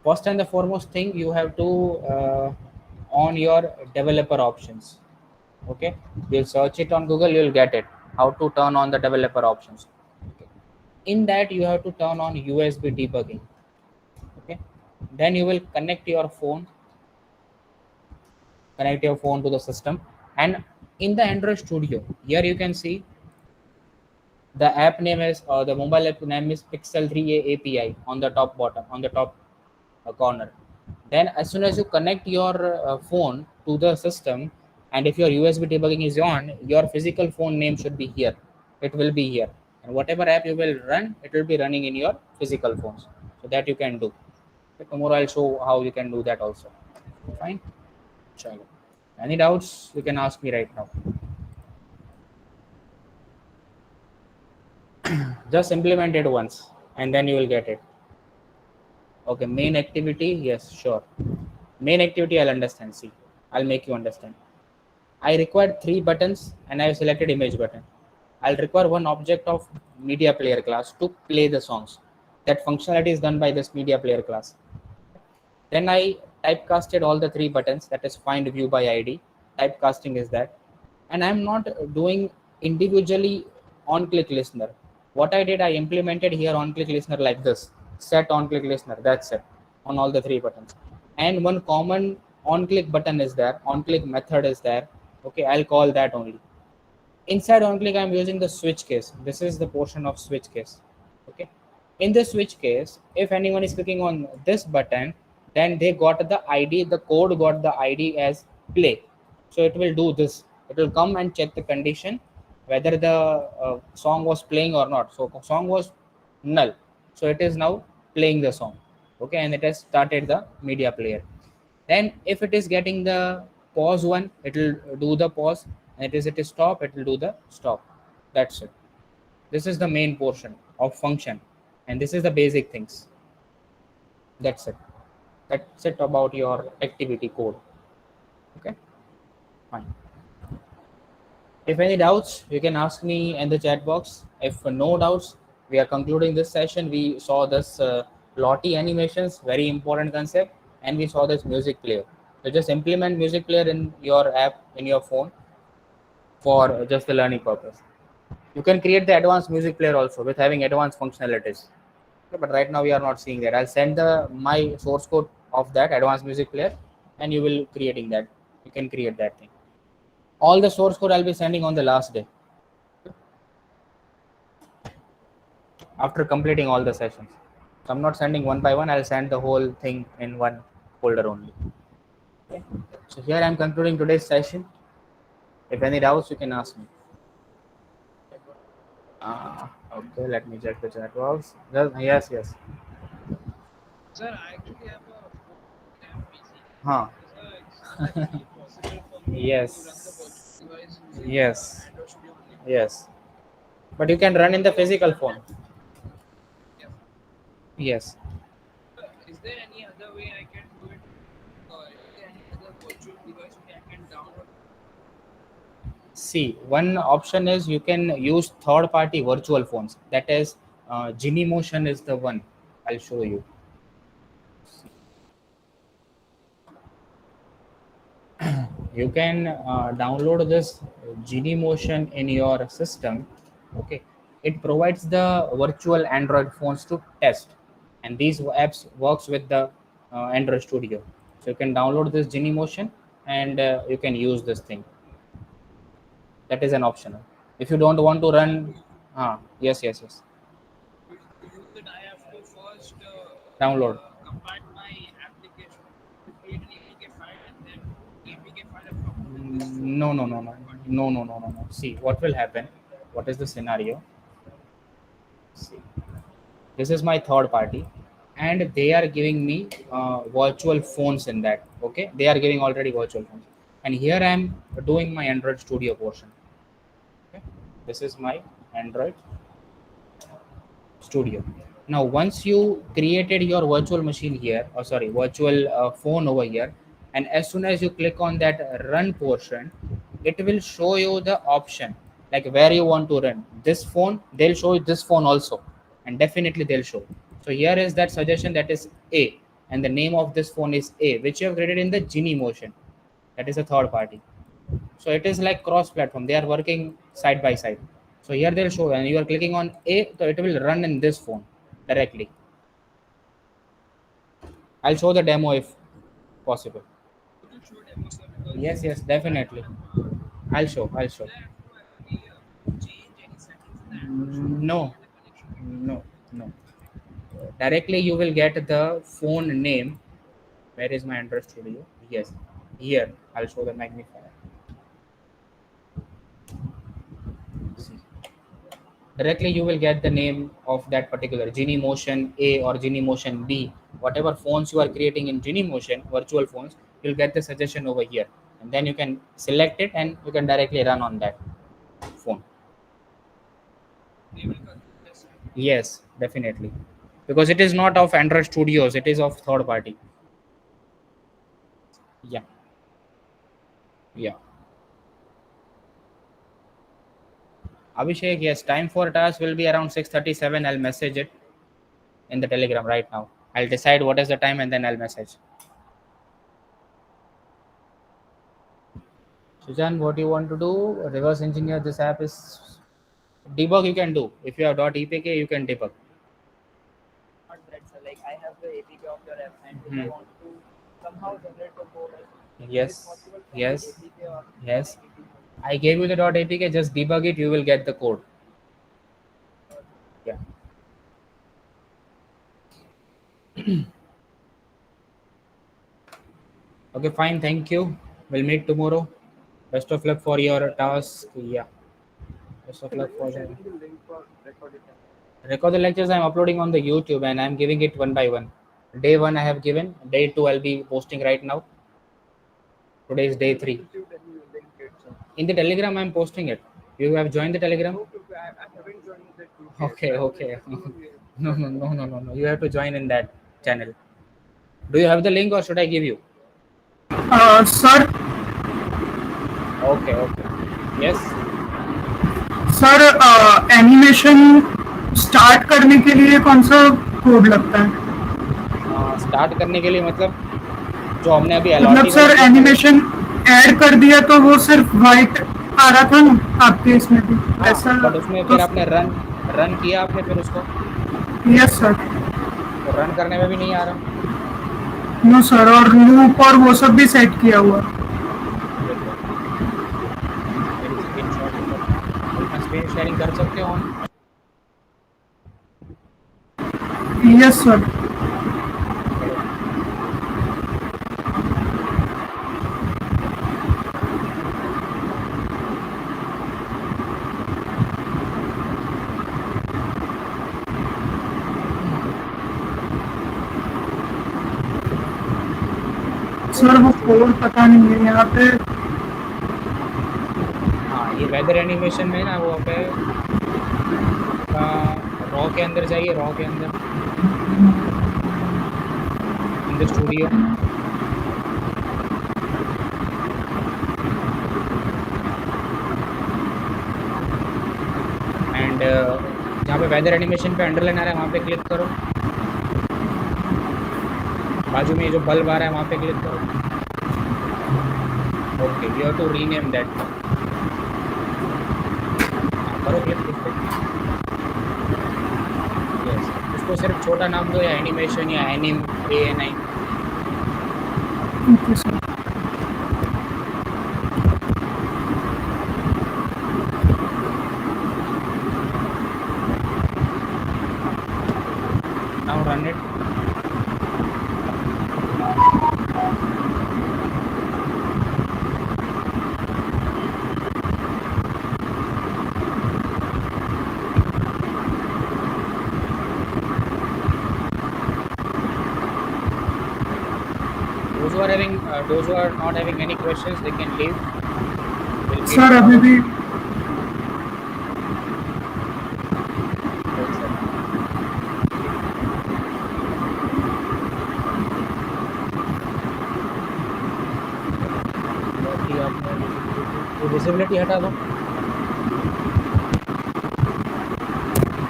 Speaker 1: First and the foremost thing, you have to on your developer options. Okay, you'll search it on Google, you'll get it. How to turn on the developer options. Okay. In that, you have to turn on USB debugging. Okay, then you will connect your phone to the system, and in the Android Studio, here you can see the app name is the mobile app name is Pixel 3a API on the top corner. Then as soon as you connect your phone to the system, and if your USB debugging is on, your physical phone name should be here. It will be here, and whatever app you will run, it will be running in your physical phones. So that you can do. Okay, tomorrow I'll show how you can do that also. Fine. Chalo. Any doubts you can ask me right now. Just implement it once and then you will get it. Okay, main activity, yes, sure. Main activity, I'll understand. See, I'll make you understand. I required 3 buttons and I have selected image button. I'll require one object of media player class to play the songs. That functionality is done by this media player class. Then I typecasted all the 3 buttons, that is find, view by ID. Typecasting is that. And I'm not doing individually on click listener. What I did, I implemented here on click listener like this. Set on click listener, that's it, on all the 3 buttons. And one common on click button is there, on click method is there. Okay, I'll call that only. Inside on click, I'm using the switch case. This is the portion of switch case. Okay, in the switch case, if anyone is clicking on this button, then they got the ID, the code got the ID as play. So it will do this. It will come and check the condition whether the song was playing or not. So song was null. So it is now playing the song. Okay, and it has started the media player. Then if it is getting the pause one, it will do the pause. And it is stop, it will do the stop. That's it. This is the main portion of function. And this is the basic things. That's it. That's it about your activity code. Okay, fine. If any doubts, you can ask me in the chat box. If no doubts, we are concluding this session. We saw this Lottie animations, very important concept, and we saw this music player. So just implement music player in your app, in your phone, for just the learning purpose. You can create the advanced music player also with having advanced functionalities. But right now we are not seeing that. I'll send my source code of that advanced music player, and you will creating that. You can create that thing. All the source code I'll be sending on the last day. After completing all the sessions. So I'm not sending one by one, I'll send the whole thing in one folder only. Okay. So here I'm concluding today's session. If any doubts, you can ask me. Okay, let me check the chat box. Yes.
Speaker 8: Sir, I actually have a PC.
Speaker 1: Huh.
Speaker 8: Is it actually possible for me
Speaker 1: Yes.
Speaker 8: to run the virtual device using
Speaker 1: Yes.
Speaker 8: Android Studio only?
Speaker 1: Yes. But you can run in the physical phone.
Speaker 8: Yeah.
Speaker 1: Yes.
Speaker 8: Is there any other way I can do it? Or is there any other virtual device which I can download?
Speaker 1: See, one option is you can use third-party virtual phones. That is, Genymotion is the one. I'll show you. You can download this Genymotion in your system. Okay, it provides the virtual Android phones to test, and these apps works with the Android Studio. So you can download this Genymotion and you can use this thing. That is an optional. If you don't want to run, yes.
Speaker 8: To use it, I have to first
Speaker 1: Download.
Speaker 8: compile my application, create an APK file, and then APK file upload.
Speaker 1: No. See, what will happen? What is the scenario? See, this is my third party, and they are giving me virtual phones in that. Okay, they are giving already virtual phones, and here I am doing my Android Studio portion. Okay, this is my Android Studio. Now, once you created your virtual machine here, or sorry, virtual phone over here, and as soon as you click on that run portion, it will show you the option like where you want to run this phone. They'll show you this phone also, and definitely they'll show. So here is that suggestion, that is A, and the name of this phone is A, which you have created in the Genymotion. That is a third party. So it is like cross-platform. They are working side by side. So here they'll show, and you are clicking on A, so it will run in this phone directly. I'll show the demo if possible. Yes, definitely. I'll show. No. Directly you will get the phone name. Where is my Android Studio? Yes, here I'll show the magnifier. See. Directly you will get the name of that particular Genymotion A or Genymotion B. Whatever phones you are creating in Genymotion, virtual phones, you'll get the suggestion over here, and then you can select it and you can directly run on that phone. Yes, definitely. Because it is not of Android Studios, it is of third party. Yeah, yeah. Abhishek, yes, time for task will be around 6:37. I'll message it in the Telegram right now. I'll decide what is the time and then I'll message. Sujan, what you want to do? Reverse engineer this app is debug you can do. If you have .apk, you can debug.
Speaker 8: Not that, sir. Like I have the APK of your app, and if
Speaker 1: Hmm.
Speaker 8: I want to somehow generate the code, is it
Speaker 1: Yes,
Speaker 8: possible from
Speaker 1: yes,
Speaker 8: the APK or
Speaker 1: yes.
Speaker 8: APK?
Speaker 1: I gave you the .apk, just debug it, you will get the code. Yeah. Okay, fine. Thank you. We'll meet tomorrow. Best of luck for your task. Yeah. Best of luck for the record the lectures. I'm uploading on the YouTube and I'm giving it one by one. Day one I have given. Day two I'll be posting right now. Today is day 3. In the Telegram I'm posting it. You have joined the Telegram?
Speaker 8: I haven't joined that group.
Speaker 1: Okay, okay. No. You have to join in that channel. Do you have the link or should I give you?
Speaker 5: Sir
Speaker 1: Okay, okay. Yes.
Speaker 5: Sir animation start करने के लिए कौन सा code लगता है?
Speaker 1: Start करने के लिए मतलब जो हमने अभी
Speaker 5: मतलब
Speaker 1: allotee
Speaker 5: सर
Speaker 1: में-
Speaker 5: एनिमेशन ऐड कर दिया तो वो सिर्फ वाइट आ रहा था ना आपके इसमें भी ऐसा?
Speaker 1: बट उसमें फिर आपने रन किया आपने फिर उसको
Speaker 5: यस सर.
Speaker 1: तो रन करने में भी नहीं आ रहा.
Speaker 5: नो सर, और लूप और वो सब भी सेट किया हुआ.
Speaker 1: स्क्रीन शेयरिंग कर सकते हो हम.
Speaker 5: Yes sir. सर वो कोड पता नहीं है यहाँ पे.
Speaker 1: हाँ, ये वेदर एनिमेशन में ना वो पे रॉ के अंदर जाइए. रॉ के अंदर इन द स्टूडियो एंड जहाँ पे वेदर एनिमेशन पे अंडरलाइन आ रहा है वहाँ पे क्लिक करो. बाजू में ये जो बल्ब आ रहा है वहाँ पे क्लिक करो. Okay, you have to rename that. करो क्लिक पे. यस, उसको सिर्फ छोटा नाम दो या एनिमेशन या anim ANI.
Speaker 5: Okay sir.
Speaker 1: Now run it. Those who are not having any questions, they can leave. We'll meet
Speaker 5: sir अभी
Speaker 1: tomorrow.
Speaker 5: भी
Speaker 1: Yes, sir. बाकी आपने विजिबिलिटी हटा दो.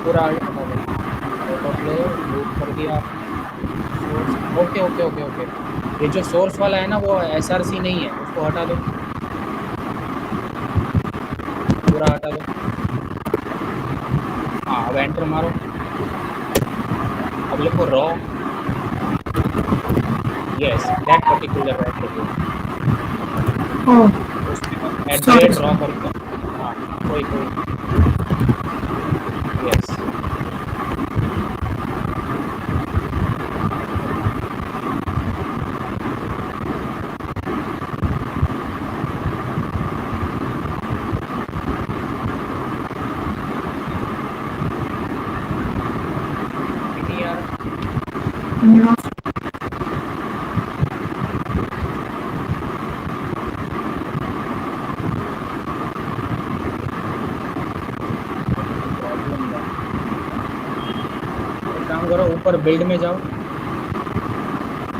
Speaker 1: पूरा हटा दो. ऑटो प्ले लूप कर दिया. Okay okay okay okay. ये जो सोर्स वाला है ना वो SRC नहीं है, उसको हटा दो. पूरा हटा दो. हाँ, अब एंटर मारो. अब लिखो raw. Yes, that particular attribute.
Speaker 5: Oh
Speaker 1: उसमें
Speaker 5: Sorry,
Speaker 1: एट
Speaker 5: sir.
Speaker 1: रॉ करके. हाँ, कोई यस.
Speaker 5: नो
Speaker 1: प्रॉब्लम ऊपर बिल्ड में जाओ,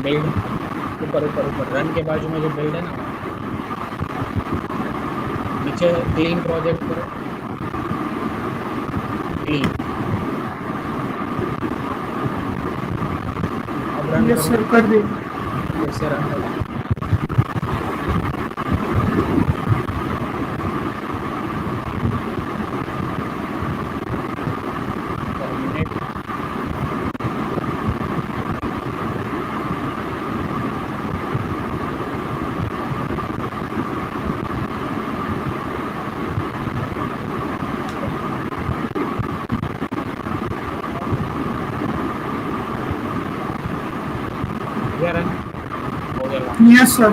Speaker 1: बिल्ड ऊपर ऊपर ऊपर रन के बाजू में जो बिल्ड है ना, नीचे क्लीन प्रोजेक्ट करो, क्लीन। अब रन
Speaker 5: यस
Speaker 1: करो,
Speaker 5: सर कर दिया।
Speaker 1: फिर से रन करो। Terminate। हो गया रन, हो गया launch।
Speaker 5: Yes sir.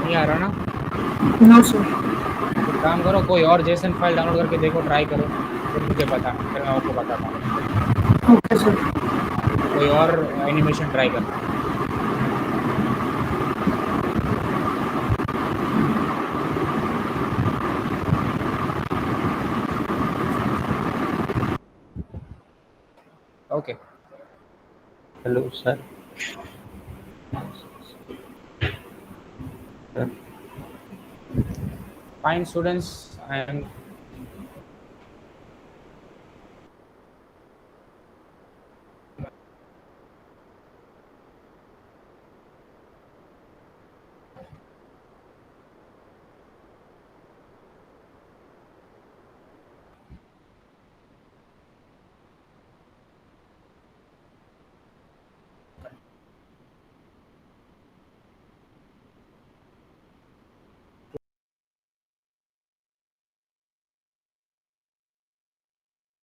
Speaker 1: नहीं आ रहा ना?
Speaker 5: No sir.
Speaker 1: एक काम करो, कोई और जेसन फाइल डाउनलोड करके देखो, ट्राई करो, फिर मुझे बता, फिर मैं आपको बताता हूँ।
Speaker 5: Okay sir.
Speaker 1: कोई और एनिमेशन ट्राई करना। Okay,
Speaker 4: hello sir. Sir
Speaker 1: fine students, I am